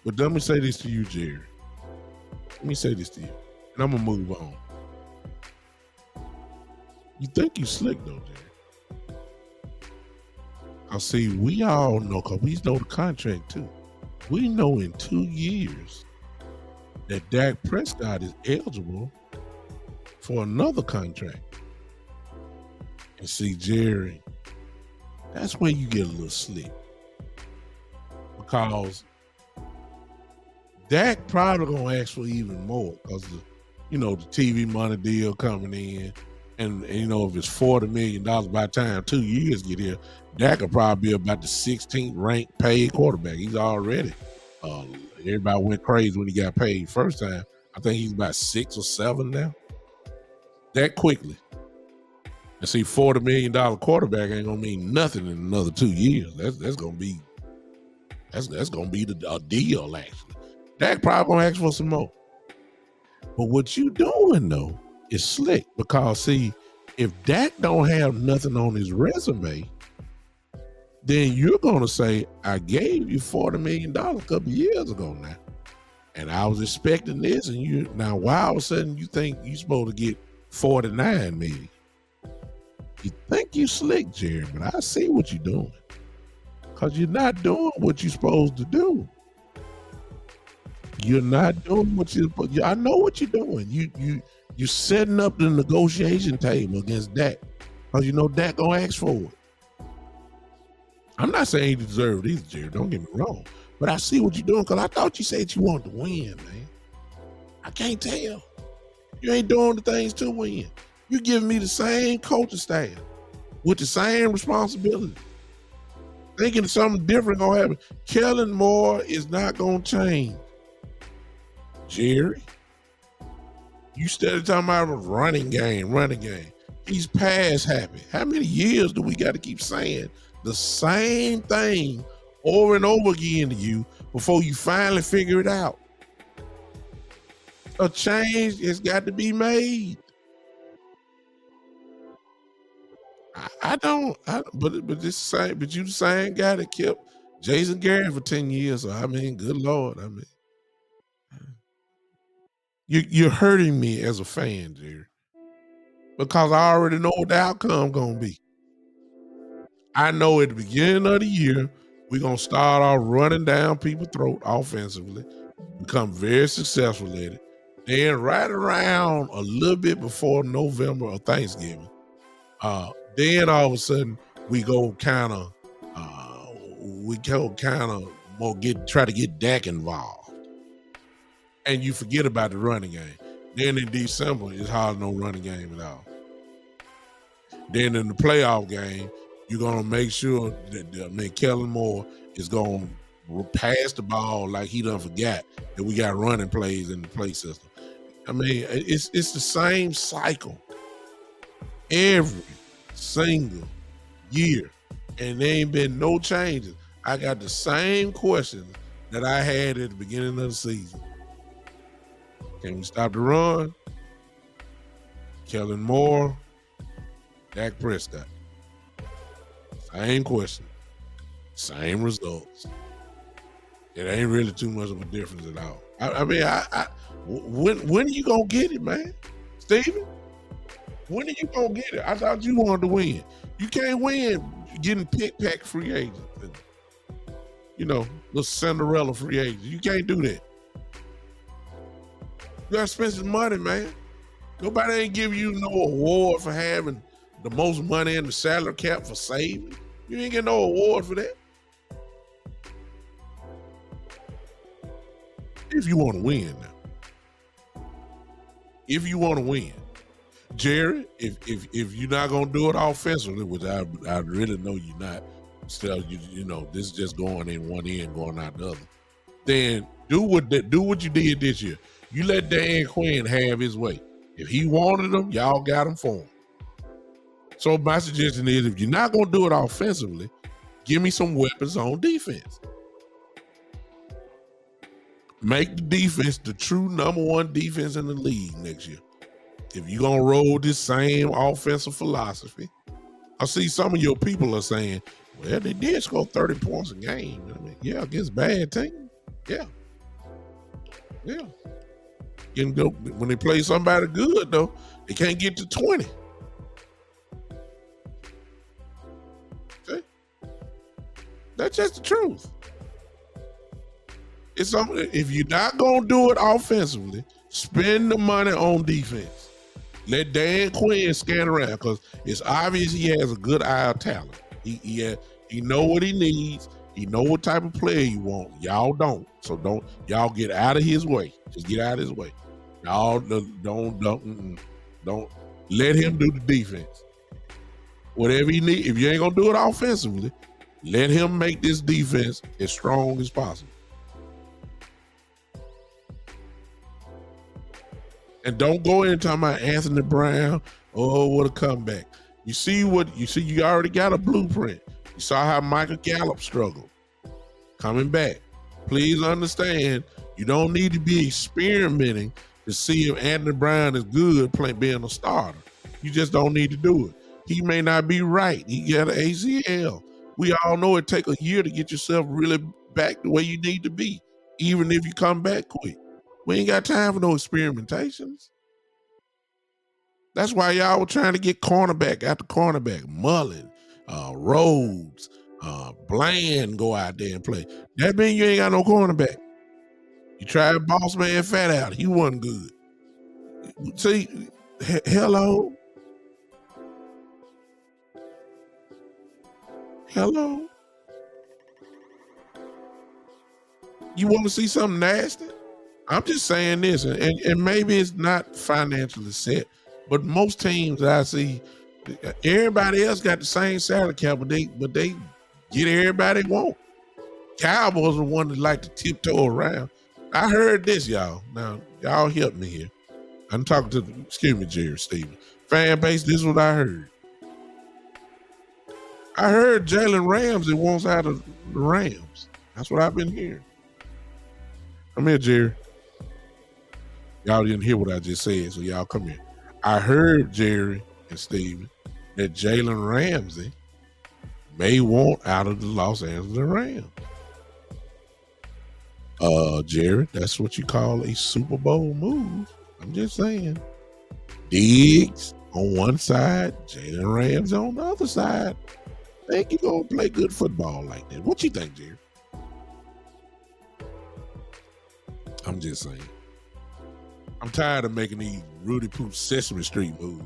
But let me say this to you, Jerry. Let me say this to you, and I'm going to move on. You think you slick, though, Jerry. I see, we all know, because we know the contract, too. We know in 2 years that Dak Prescott is eligible for another contract. And see, Jerry, that's where you get a little slick. Because Dak probably going to ask for even more because, the TV money deal coming in. And if it's $40 million by the time 2 years get here, Dak will probably be about the 16th ranked paid quarterback. He's already. Everybody went crazy when he got paid first time. I think he's about 6 or 7 now. That quickly. And see, $40 million quarterback ain't gonna mean nothing in another 2 years. That's gonna be a deal actually. Dak probably gonna ask for some more. But what you doing though is slick because see, if Dak don't have nothing on his resume, then you're gonna say, I gave you $40 million a couple years ago now. And I was expecting this, and you now why all of a sudden you think you're supposed to get 49 million? You think you slick, Jerry, but I see what you're doing. Because you're not doing what you're supposed to do. You're not doing what I know what you're doing. You're setting up the negotiation table against Dak. Because you know Dak gonna ask for it. I'm not saying he deserved it either, Jerry. Don't get me wrong. But I see what you're doing because I thought you said you wanted to win, man. I can't tell. You ain't doing the things to win. You giving me the same coaching staff with the same responsibility. Thinking something different gonna happen. Kellen Moore is not gonna change. Jerry, you started talking about a running game. He's pass happy. How many years do we got to keep saying the same thing over and over again to you before you finally figure it out? A change has got to be made. But you the same guy that kept Jason Garrett for 10 years. So I mean, good Lord. I mean, you're hurting me as a fan, Jerry. Because I already know what the outcome gonna be. I know at the beginning of the year, we're gonna start off running down people's throat offensively, become very successful at it. Then right around a little bit before November or Thanksgiving, then all of a sudden we go kind of try to get Dak involved, and you forget about the running game. Then in December, it's hardly no running game at all. Then in the playoff game, you're gonna make sure that Kellen Moore is gonna pass the ball like he done forgot that we got running plays in the play system. I mean, it's the same cycle every single year, and there ain't been no changes. I got the same questions that I had at the beginning of the season. Can we stop the run? Kellen Moore, Dak Prescott. Same question, same results. It ain't really too much of a difference at all. I mean, when are you gonna get it, man? Steven? When are you gonna get it? I thought you wanted to win. You can't win getting pick-pack free agents. The Cinderella free agents. You can't do that. You gotta spend some money, man. Nobody ain't give you no award for having the most money in the salary cap for saving. You ain't get no award for that. If you want to win now. If you want to win. Jerry, if you're not gonna do it offensively, which I really know you're not, still this is just going in one end, going out the other. Then do what you did this year. You let Dan Quinn have his way. If he wanted them, y'all got him for him. So my suggestion is, if you're not gonna do it offensively, give me some weapons on defense. Make the defense the true number one defense in the league next year. If you're gonna roll this same offensive philosophy, I see some of your people are saying, well, they did score 30 points a game. I mean, yeah, against bad teams. Yeah. When they play somebody good, though, they can't get to 20. Okay? That's just the truth. It's something. If you're not gonna do it offensively, spend the money on defense. Let Dan Quinn scan around, because it's obvious he has a good eye of talent. He know what he needs. He know what type of player you want. Y'all don't. So y'all get out of his way. Just get out of his way. Y'all don't let him do the defense. Whatever he need. If you ain't gonna do it offensively, let him make this defense as strong as possible. And don't go in talking about Anthony Brown. Oh, what a comeback. You already got a blueprint. You saw how Michael Gallup struggled coming back. Please understand, you don't need to be experimenting to see if Anthony Brown is good being a starter. You just don't need to do it. He may not be right. He got an ACL. We all know it take a year to get yourself really back the way you need to be, even if you come back quick. We ain't got time for no experimentations. That's why y'all were trying to get cornerback after cornerback. Mullen, Rhodes, Bland go out there and play. That means you ain't got no cornerback. You tried boss man Fat out. He wasn't good. See, hello. Hello. You want to see something nasty? I'm just saying this, and maybe it's not financially set, but most teams I see, everybody else got the same salary cap, but they get everybody they want. Cowboys are one that like to tiptoe around. I heard this, y'all. Now, y'all help me here. I'm talking to, excuse me, Jerry Stevens. Fan base, this is what I heard. I heard Jalen Ramsey wants out of the Rams. That's what I've been hearing. Come here, Jerry. Y'all didn't hear what I just said, so y'all come here. I heard, Jerry and Steven, that Jalen Ramsey may want out of the Los Angeles Rams. Jerry, that's what you call a Super Bowl move. I'm just saying. Diggs on one side, Jalen Ramsey on the other side. Think you gonna play good football like that? What you think, Jerry? I'm just saying. I'm tired of making these Rudy Poop Sesame Street moves.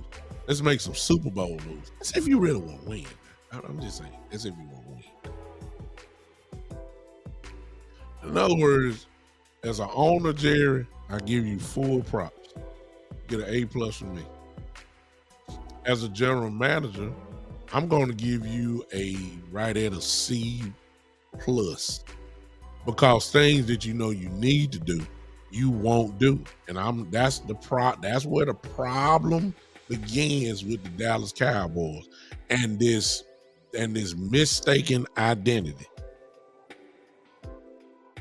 Let's make some Super Bowl moves. That's if you really want to win. I'm just saying. That's if you want to win. In other words, as an owner, Jerry, I give you full props. Get an A+ from me. As a general manager, I'm going to give you a right at a C+, because things that you know you need to do, you won't do, and that's where the problem begins with the Dallas Cowboys and this mistaken identity.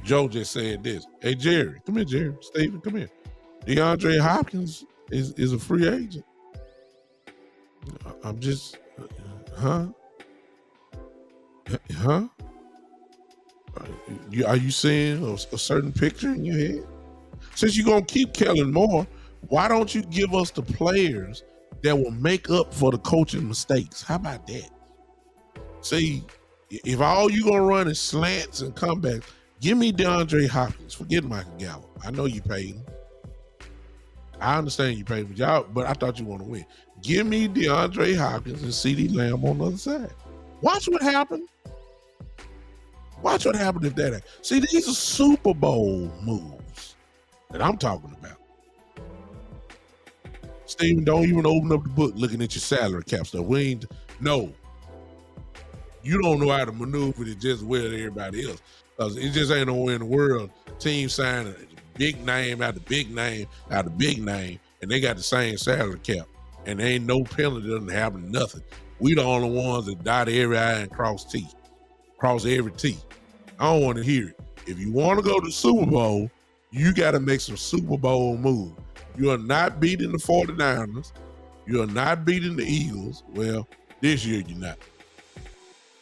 Joe just said this. Hey, Jerry, come here, Jerry. Steven, come here. DeAndre Hopkins is a free agent. I'm just, huh? Are you seeing a certain picture in your head? Since you're going to keep Kellen Moore, why don't you give us the players that will make up for the coaching mistakes? How about that? See, if all you're going to run is slants and comebacks, give me DeAndre Hopkins. Forget Michael Gallup. I know you paid him. I understand you paid him, but I thought you want to win. Give me DeAndre Hopkins and CeeDee Lamb on the other side. Watch what happened. Watch what happened if that. See, these are Super Bowl moves that I'm talking about. Steven, don't even open up the book looking at your salary cap stuff. No. You don't know how to maneuver it just well as everybody else. Because it just ain't nowhere in the world. Team sign a big name after big name after big name, and they got the same salary cap. And there ain't no penalty, doesn't happen, nothing. We the only ones that dot every I and cross every T. I don't want to hear it. If you want to go to the Super Bowl, you got to make some Super Bowl moves. You are not beating the 49ers. You are not beating the Eagles. Well, this year you're not.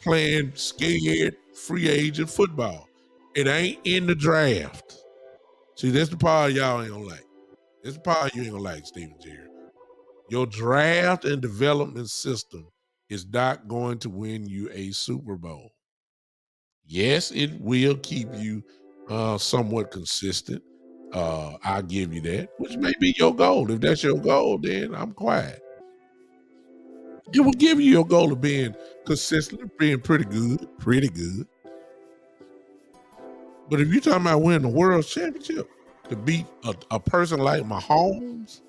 Playing scared free agent football. It ain't in the draft. See, that's the part y'all ain't gonna like. That's the part you ain't gonna like, Steven Jerry. Your draft and development system is not going to win you a Super Bowl. Yes, it will keep you somewhat consistent. I'll give you that, which may be your goal. If that's your goal, then I'm quiet. It will give you your goal of being consistent, being pretty good. But if you're talking about winning the world championship, to beat a person like Mahomes,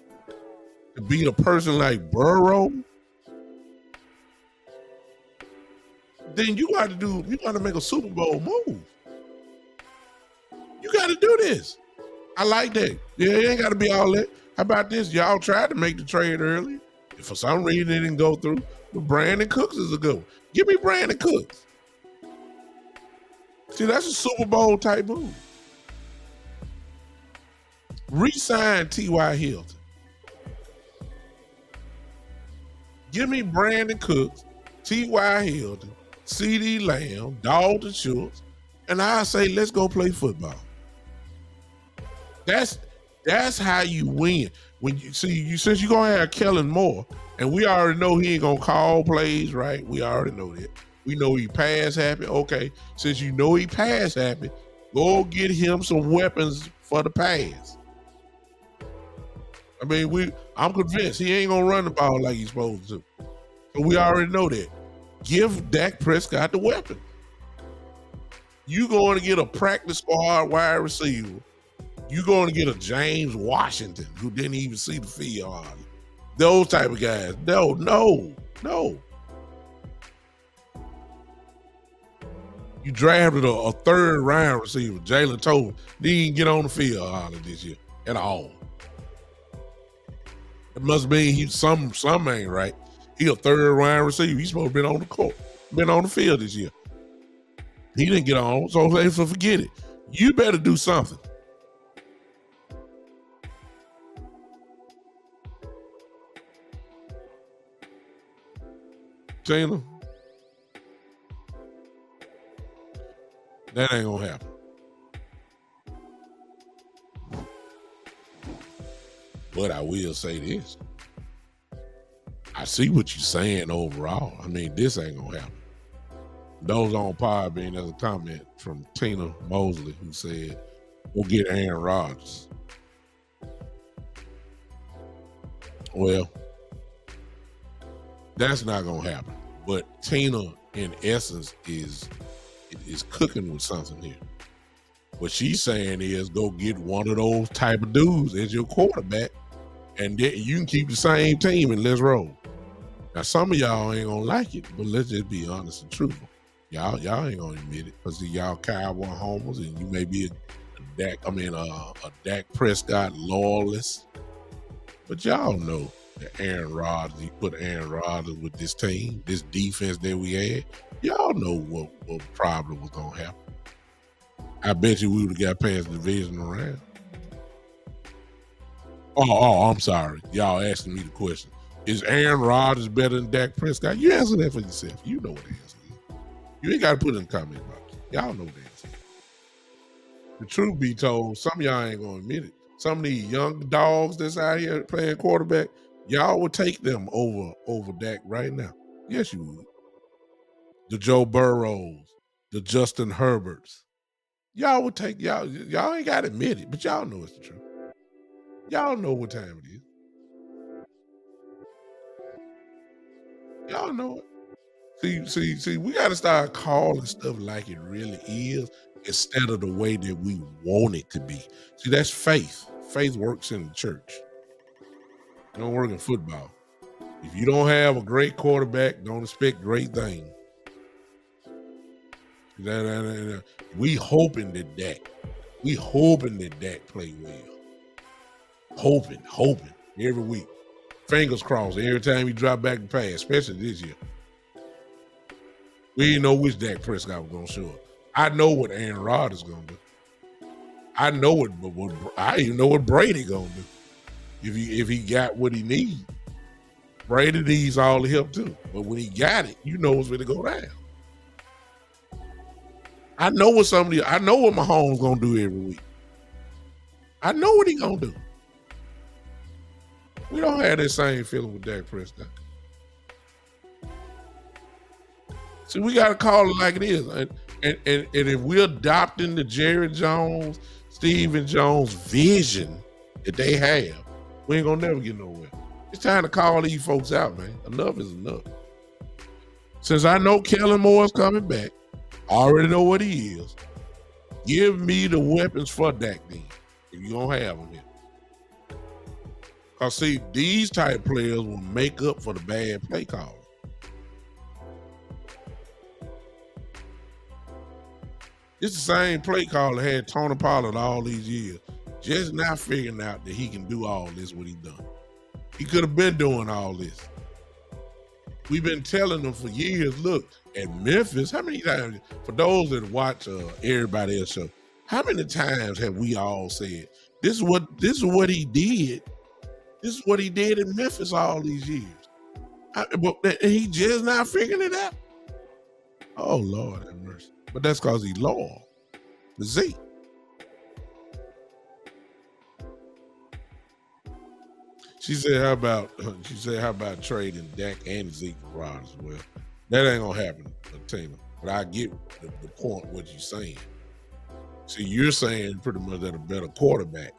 to beat a person like Burrow, then you got to make a Super Bowl move. You got to do this. I like that. Yeah, it ain't got to be all that. How about this? Y'all tried to make the trade early. If for some reason it didn't go through, but Brandon Cooks is a good one. Give me Brandon Cooks. See, that's a Super Bowl type move. Re-sign T.Y. Hilton. Give me Brandon Cooks, T.Y. Hilton, CD Lamb, Dalton Schultz, and I say, let's go play football. That's how you win. When you see you since you're gonna have Kellen Moore, and we already know he ain't gonna call plays, right? We already know that. We know he pass happy. Okay, since you know he pass happy, go get him some weapons for the pass. I mean, I'm convinced he ain't gonna run the ball like he's supposed to. So we already know that. Give Dak Prescott the weapon. You going to get a practice squad wide receiver. You going to get a James Washington who didn't even see the field. Those type of guys. No. You drafted a third round receiver, Jalen Tolbert. Didn't get on the field this year at all. It must mean some ain't right. He a third round receiver. He's supposed to be on the court, been on the field this year. He didn't get on, so forget it. You better do something. Tina, that ain't gonna happen. But I will say this. I see what you're saying overall. I mean, this ain't gonna happen. Those on Podbean, there's a comment from Tina Mosley who said, "We'll get Aaron Rodgers." Well, that's not gonna happen. But Tina, in essence, is cooking with something here. What she's saying is, go get one of those type of dudes as your quarterback, and then you can keep the same team and let's roll. Now, some of y'all ain't gonna like it, but let's just be honest and truthful. Y'all ain't gonna admit it because y'all Cowboy homers, and you may be a Dak Prescott loyalist. But y'all know that Aaron Rodgers, he put Aaron Rodgers with this team, this defense that we had. Y'all know what problem was gonna happen. I bet you we would have got past the divisional round. Oh, I'm sorry. Y'all asking me the question. Is Aaron Rodgers better than Dak Prescott? You answer that for yourself. You know what the answer is. You ain't got to put it in the comment box. Y'all know the answer. The truth be told, some of y'all ain't going to admit it. Some of these young dogs that's out here playing quarterback, y'all would take them over Dak right now. Yes, you would. The Joe Burrows, the Justin Herberts. Y'all would take, y'all ain't got to admit it, but y'all know it's the truth. Y'all know what time it is. Y'all know it. See, we got to start calling stuff like it really is instead of the way that we want it to be. See, that's faith. Faith works in the church. It don't work in football. If you don't have a great quarterback, don't expect great things. We hoping that Dak play well. Hoping every week. Fingers crossed every time he drop back and pass, especially this year. We didn't know which Dak Prescott was going to show up. I know what Aaron Rodgers is going to do. I know I even know what Brady going to do. If he got what he needs. Brady needs all the help too. But when he got it, you know it's going to go down. I know what Mahomes going to do every week. I know what he going to do. We don't have that same feeling with Dak Prescott. See, we got to call it like it is. And if we're adopting the Jerry Jones, Stephen Jones vision that they have, we ain't going to never get nowhere. It's time to call these folks out, man. Enough is enough. Since I know Kellen Moore is coming back, I already know what he is. Give me the weapons for Dak then, if you don't have them here. Because, see, these type players will make up for the bad play calls. It's the same play call that had Tony Pollard all these years, just not figuring out that he can do all this, what he done. He could have been doing all this. We've been telling them for years, look, at Memphis, how many times, for those that watch everybody else show, how many times have we all said, this is what he did. This is what he did in Memphis all these years. But he just not figuring it out. Oh Lord have mercy. But that's because he's loyal. The Zeke. She said, "How about?" She said, "How about trading Dak and Zeke for Rodgers?" Well, that ain't gonna happen, Tina. But I get the point. What you're saying. See, you're saying pretty much that a better quarterback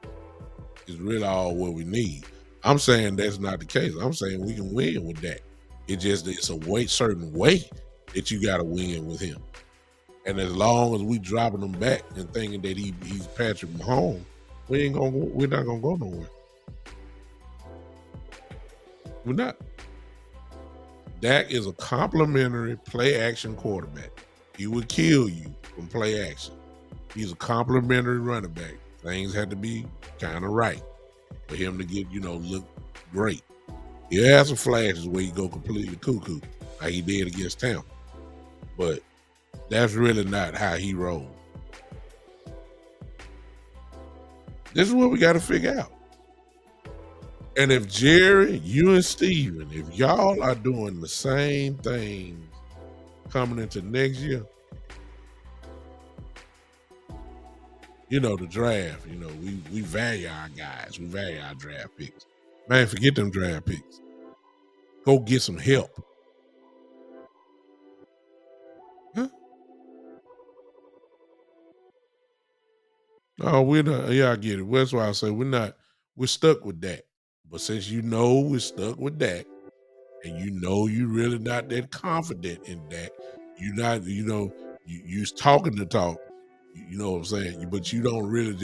is really all what we need. I'm saying that's not the case. I'm saying we can win with that. It's a certain way that you got to win with him. And as long as we dropping him back and thinking that he's Patrick Mahomes, we're not gonna go nowhere. We're not. Dak is a complimentary play action quarterback. He would kill you from play action. He's a complimentary running back. Things had to be kind of right for him to get, look great. He has some flashes where he go completely cuckoo, like he did against Tampa. But that's really not how he rolls. This is what we got to figure out. And if Jerry, you and Steven, if y'all are doing the same things coming into next year, the draft, we value our guys. We value our draft picks. Man, forget them draft picks. Go get some help. Huh? Oh, we're not. Yeah, I get it. That's why I say we're stuck with that. But since we're stuck with that, and you really not that confident in that, you're not, you're talking the talk, you know what I'm saying? But you don't really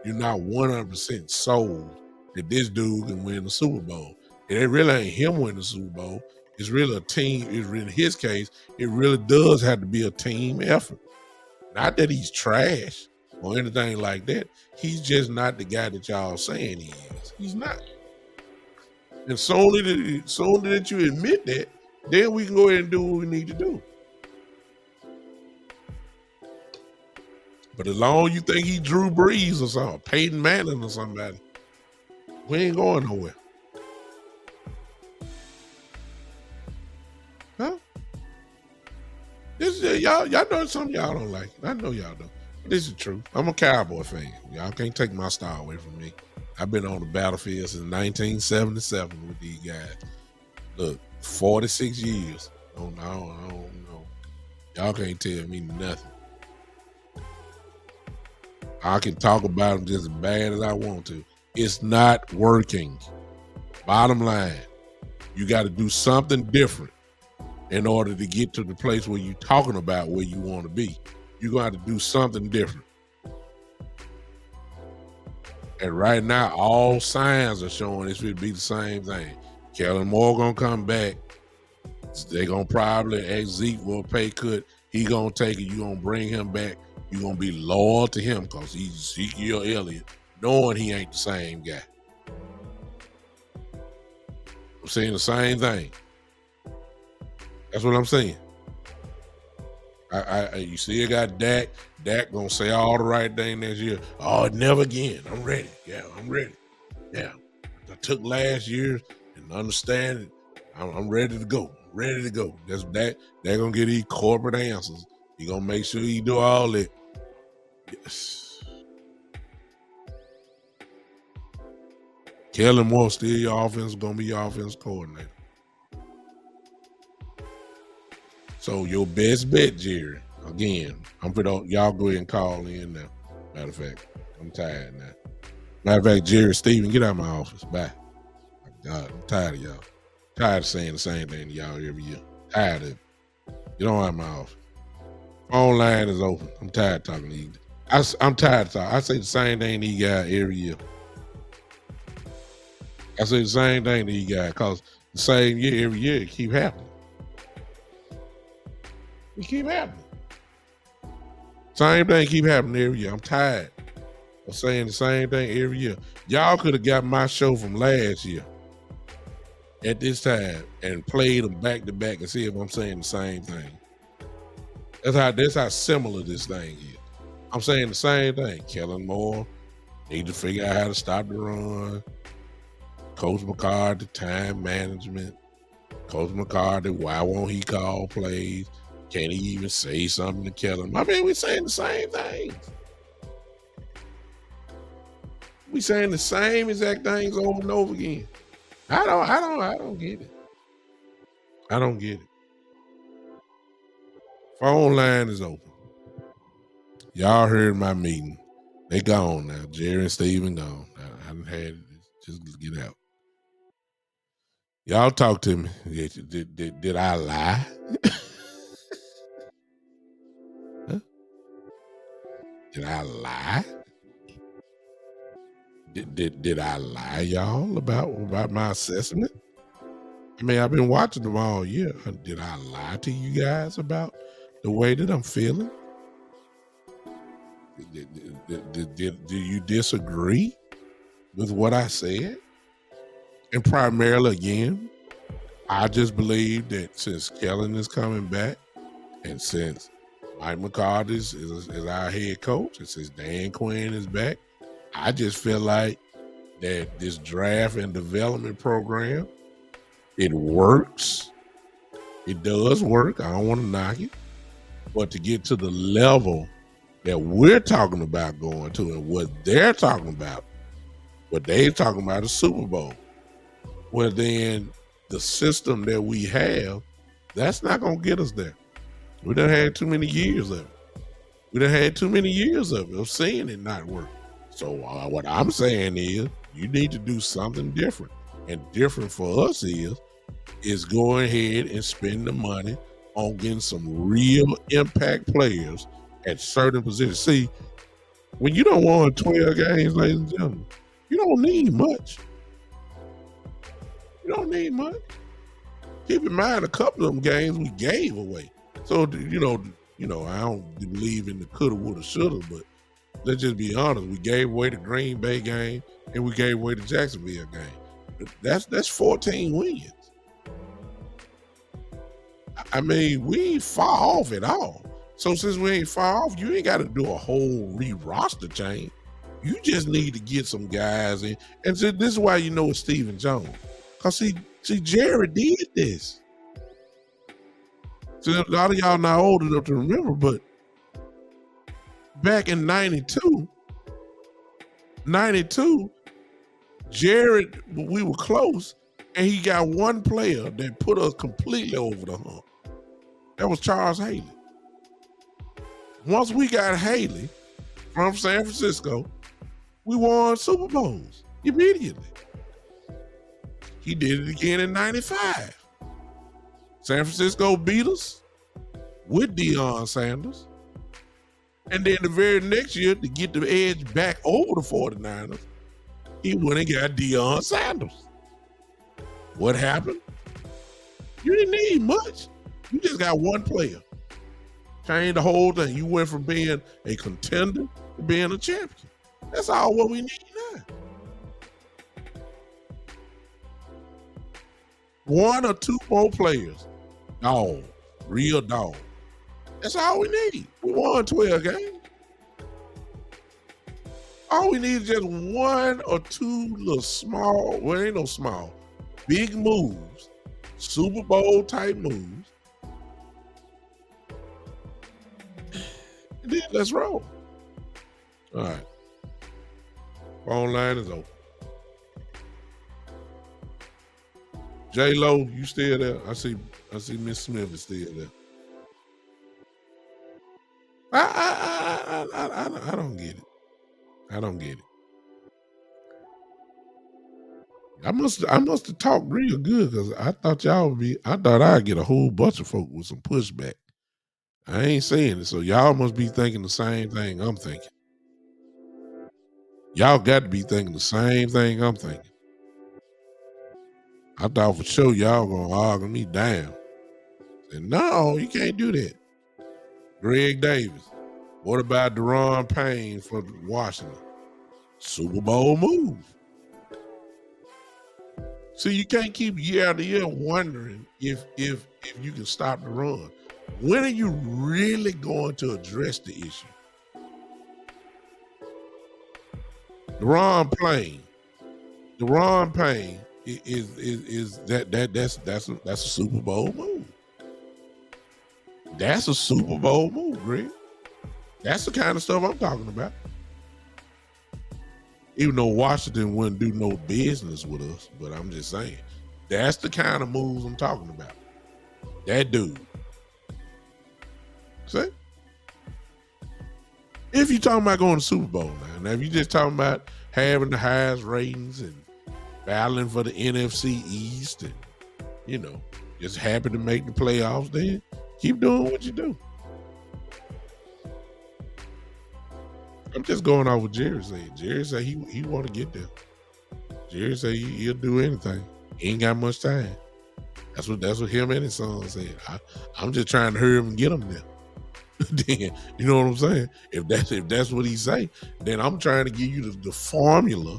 you're not 100% sold that this dude can win the Super Bowl. And it really ain't him winning the Super Bowl. It's really a team. In his case, it really does have to be a team effort. Not that he's trash or anything like that. He's just not the guy that y'all saying he is. He's not. And solely that you admit that, then we can go ahead and do what we need to do. But as long as you think he Drew Brees or something, Peyton Manning or somebody, we ain't going nowhere. Huh? This is, y'all know something y'all don't like. I know y'all don't. This is true. I'm a Cowboy fan. Y'all can't take my star away from me. I've been on the battlefield since 1977 with these guys. Look, 46 years. I don't know. Y'all can't tell me nothing. I can talk about them just as bad as I want to. It's not working. Bottom line, you got to do something different in order to get to the place where you're talking about where you want to be. You're going to have to do something different. And right now, all signs are showing this will be the same thing. Kellen Moore going to come back. They're going to probably ask Zeke for a pay cut. He going to take it. You're going to bring him back. You're going to be loyal to him because he's Ezekiel Elliott, knowing he ain't the same guy. I'm saying the same thing. That's what I'm saying. You see, I got Dak. Dak gonna say all the right thing next year. Oh, never again. I'm ready. Yeah, I'm ready. Yeah, I took last year and understand it. I'm ready to go. Ready to go. That's that. They're gonna get these corporate answers. He gonna make sure he do all that. Yes. Kellen Moore still your offense. Gonna be your offense coordinator. So your best bet, Jerry. Again, I'm put on. Y'all go ahead and call in now. Matter of fact, I'm tired now. Matter of fact, Jerry, Steven, get out of my office. Bye. My God, I'm tired of y'all. Tired of saying the same thing to y'all every year. Tired of it. Get on out of my office. Phone line is open. I'm tired of talking to you. I'm tired of talking. I say the same thing to you guys every year. I say the same thing to you guys because the same year every year it keep happening. It keep happening. Same thing keep happening every year. I'm tired of saying the same thing every year. Y'all could have got my show from last year at this time and played them back to back and see if I'm saying the same thing. That's how similar this thing is. I'm saying the same thing. Kellen Moore need to figure out how to stop the run. Coach McCarthy, time management. Coach McCarthy, why won't he call plays? Can't he even say something to Kellen? I mean, we saying the same things. We saying the same exact things over and over again. I don't get it. I don't get it. Phone line is open. Y'all heard my meeting. They gone now. Jerry and Steven gone. I haven't had it. Just get out. Y'all talk to me. Did I lie? Huh? Did I lie? Did I lie, y'all, about my assessment? I mean, I've been watching them all year. Did I lie to you guys about the way that I'm feeling? Do you disagree with what I said? And primarily, again, I just believe that since Kellen is coming back, and since Mike McCarthy is our head coach, and since Dan Quinn is back, I just feel like that this draft and development program, it works. It does work. I don't want to knock it. But to get to the level that we're talking about going to and what they're talking about, what they're talking about is Super Bowl. Well, then the system that we have, that's not going to get us there. We done had too many years of it. We done had too many years of seeing it not work. So what I'm saying is you need to do something different. And different for us is go ahead and spend the money on getting some real impact players at certain positions. See, when you don't won 12 games, ladies and gentlemen, you don't need much. You don't need much. Keep in mind, a couple of them games we gave away. So, you know, I don't believe in the coulda, woulda, shoulda, but let's just be honest. We gave away the Green Bay game and we gave away the Jacksonville game. That's 14 wins. I mean, we ain't far off at all. So since we ain't far off, you ain't got to do a whole re-roster change. You just need to get some guys in. And so this is why you know it's Stephen Jones. Because see, Jerry did this. So a lot of y'all not old enough to remember, but back in 92, Jared, we were close, and he got one player that put us completely over the hump. That was Charles Haley. Once we got Haley from San Francisco, we won Super Bowls immediately. He did it again in 95. San Francisco beat us with Deion Sanders. And then the very next year, to get the edge back over the 49ers, he went and got Deion Sanders. What happened? You didn't need much. You just got one player. Changed the whole thing. You went from being a contender to being a champion. That's all what we need now. One or two more players. Dog. Real dog. That's all we need. We won 12 games. All we need is just one or two little small, well, ain't no small, big moves, Super Bowl type moves. And then let's roll. All right. Phone line is open. J-Lo, you still there? I see Miss Smith is still there. I don't get it. I don't get it. I must have talked real good because I thought I'd get a whole bunch of folk with some pushback. I ain't saying it, so y'all must be thinking the same thing I'm thinking. Y'all got to be thinking the same thing I'm thinking. I thought for sure y'all gonna argue me down. Said, no, you can't do that. Greg Davis. What about Deron Payne for Washington? Super Bowl move. See, you can't keep year after year wondering if you can stop the run. When are you really going to address the issue? Deron Payne is that's a Super Bowl move. That's a Super Bowl move, Greg. That's the kind of stuff I'm talking about. Even though Washington wouldn't do no business with us, but I'm just saying, that's the kind of moves I'm talking about. That dude. See? If you're talking about going to Super Bowl now if you're just talking about having the highest ratings and battling for the NFC East and, just happy to make the playoffs, then keep doing what you do. I'm just going off what Jerry said. Jerry said he want to get there. Jerry said he'll do anything. He ain't got much time. That's what him and his son said. I'm just trying to hurry up and get him there. Then you know what I'm saying? If that's what he say, then I'm trying to give you the formula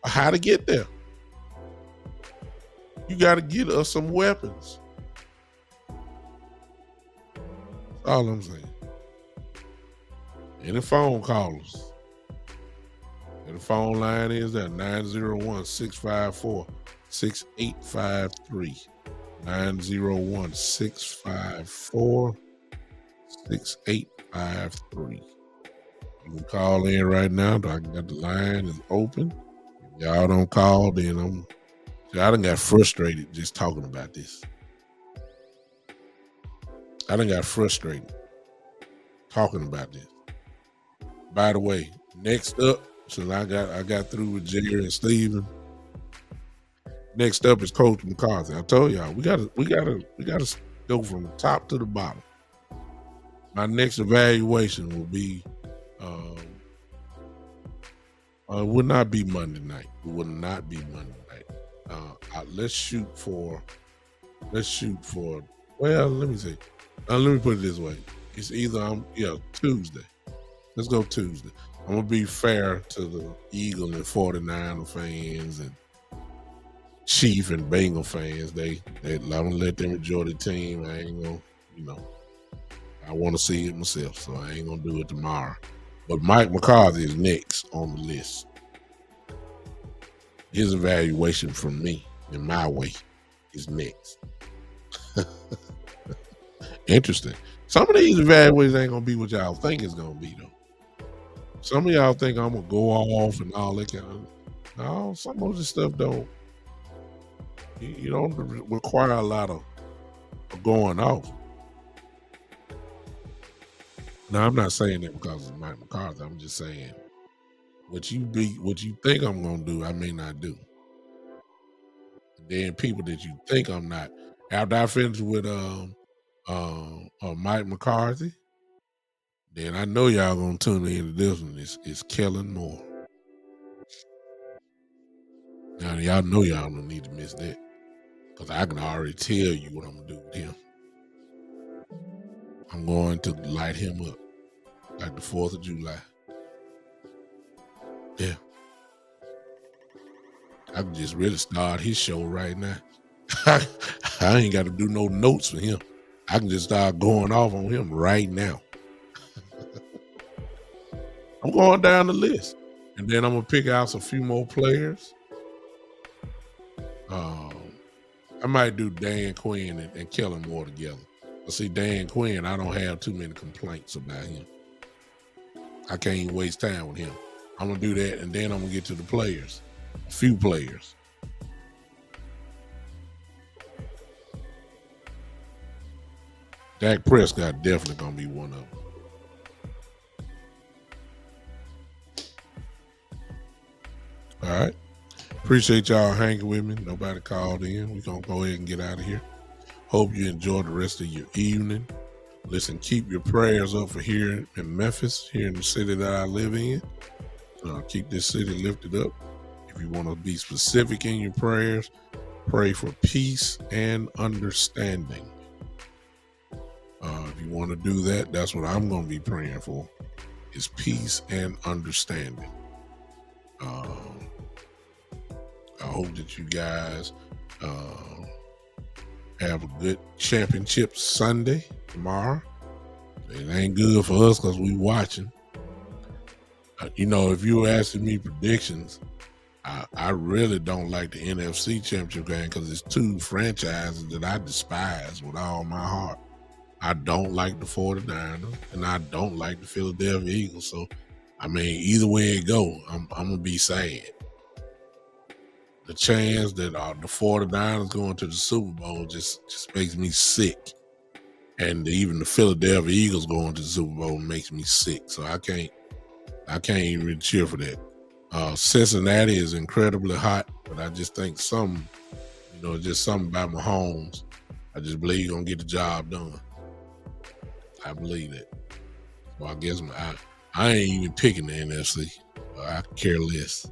of how to get there. You got to get us some weapons. That's all I'm saying. Any phone callers? And the phone line is at 901-654-6853. 901-654-6853. You can call in right now. I got the line is open. If y'all don't call, then I done got frustrated just talking about this. I done got frustrated talking about this. By the way, next up, since I got through with Jerry and Steven, next up is Coach McCarthy. I told y'all we gotta go from the top to the bottom. My next evaluation will be it would not be Monday night. It would not be Monday night. Let's shoot for well, let me see. Let me put it this way. It's either Tuesday. Let's go Tuesday. I'm gonna be fair to the Eagle and 49er fans and Chief and Bengal fans. I'm gonna let them enjoy the team. I ain't gonna, I want to see it myself, so I ain't gonna do it tomorrow. But Mike McCarthy is next on the list. His evaluation from me, in my way, is next. Interesting. Some of these evaluations ain't gonna be what y'all think it's gonna be, though. Some of y'all think I'm gonna go off and all that kind of. No, some of this stuff don't. You don't require a lot of going off. Now, I'm not saying that because it's Mike McCarthy. I'm just saying what you think I'm gonna do, I may not do. And then people that you think I'm not. After I finish with Mike McCarthy, then I know y'all gonna tune into this one. It's Kellen Moore. Now y'all know y'all don't need to miss that, because I can already tell you what I'm gonna do with him. I'm going to light him up like the 4th of July. Yeah. I can just really start his show right now. I ain't got to do no notes for him. I can just start going off on him right now. I'm going down the list. And then I'm going to pick out a few more players. I might do Dan Quinn and Kellen Moore together. But see, Dan Quinn, I don't have too many complaints about him. I can't even waste time with him. I'm going to do that, and then I'm going to get to the players. A few players. Dak Prescott definitely going to be one of them. All right. Appreciate y'all hanging with me. Nobody called in. We're going to go ahead and get out of here. Hope you enjoy the rest of your evening. Listen, keep your prayers up for here in Memphis, here in the city that I live in. Keep this city lifted up. If you want to be specific in your prayers, pray for peace and understanding. If you want to do that, that's what I'm going to be praying for, is peace and understanding. I hope that you guys have a good championship Sunday tomorrow. It ain't good for us because we watching. If you were asking me predictions, I really don't like the NFC championship game because it's two franchises that I despise with all my heart. I don't like the 49ers, and I don't like the Philadelphia Eagles. So, I mean, either way it go, I'm gonna be sad. The chance that the 49ers going to the Super Bowl just makes me sick, and even the Philadelphia Eagles going to the Super Bowl makes me sick. So I can't even really cheer for that. Cincinnati is incredibly hot, but I just think just something about Mahomes. I just believe he's gonna get the job done. I believe it. So I guess I ain't even picking the NFC. I care less.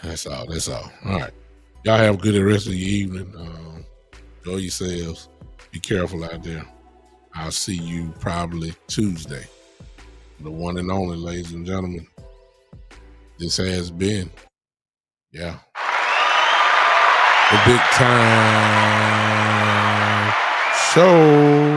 That's all. All right. Y'all have a good rest of your evening. Enjoy yourselves. Be careful out there. I'll see you probably Tuesday. The one and only, ladies and gentlemen. This has been, the Big Time Show.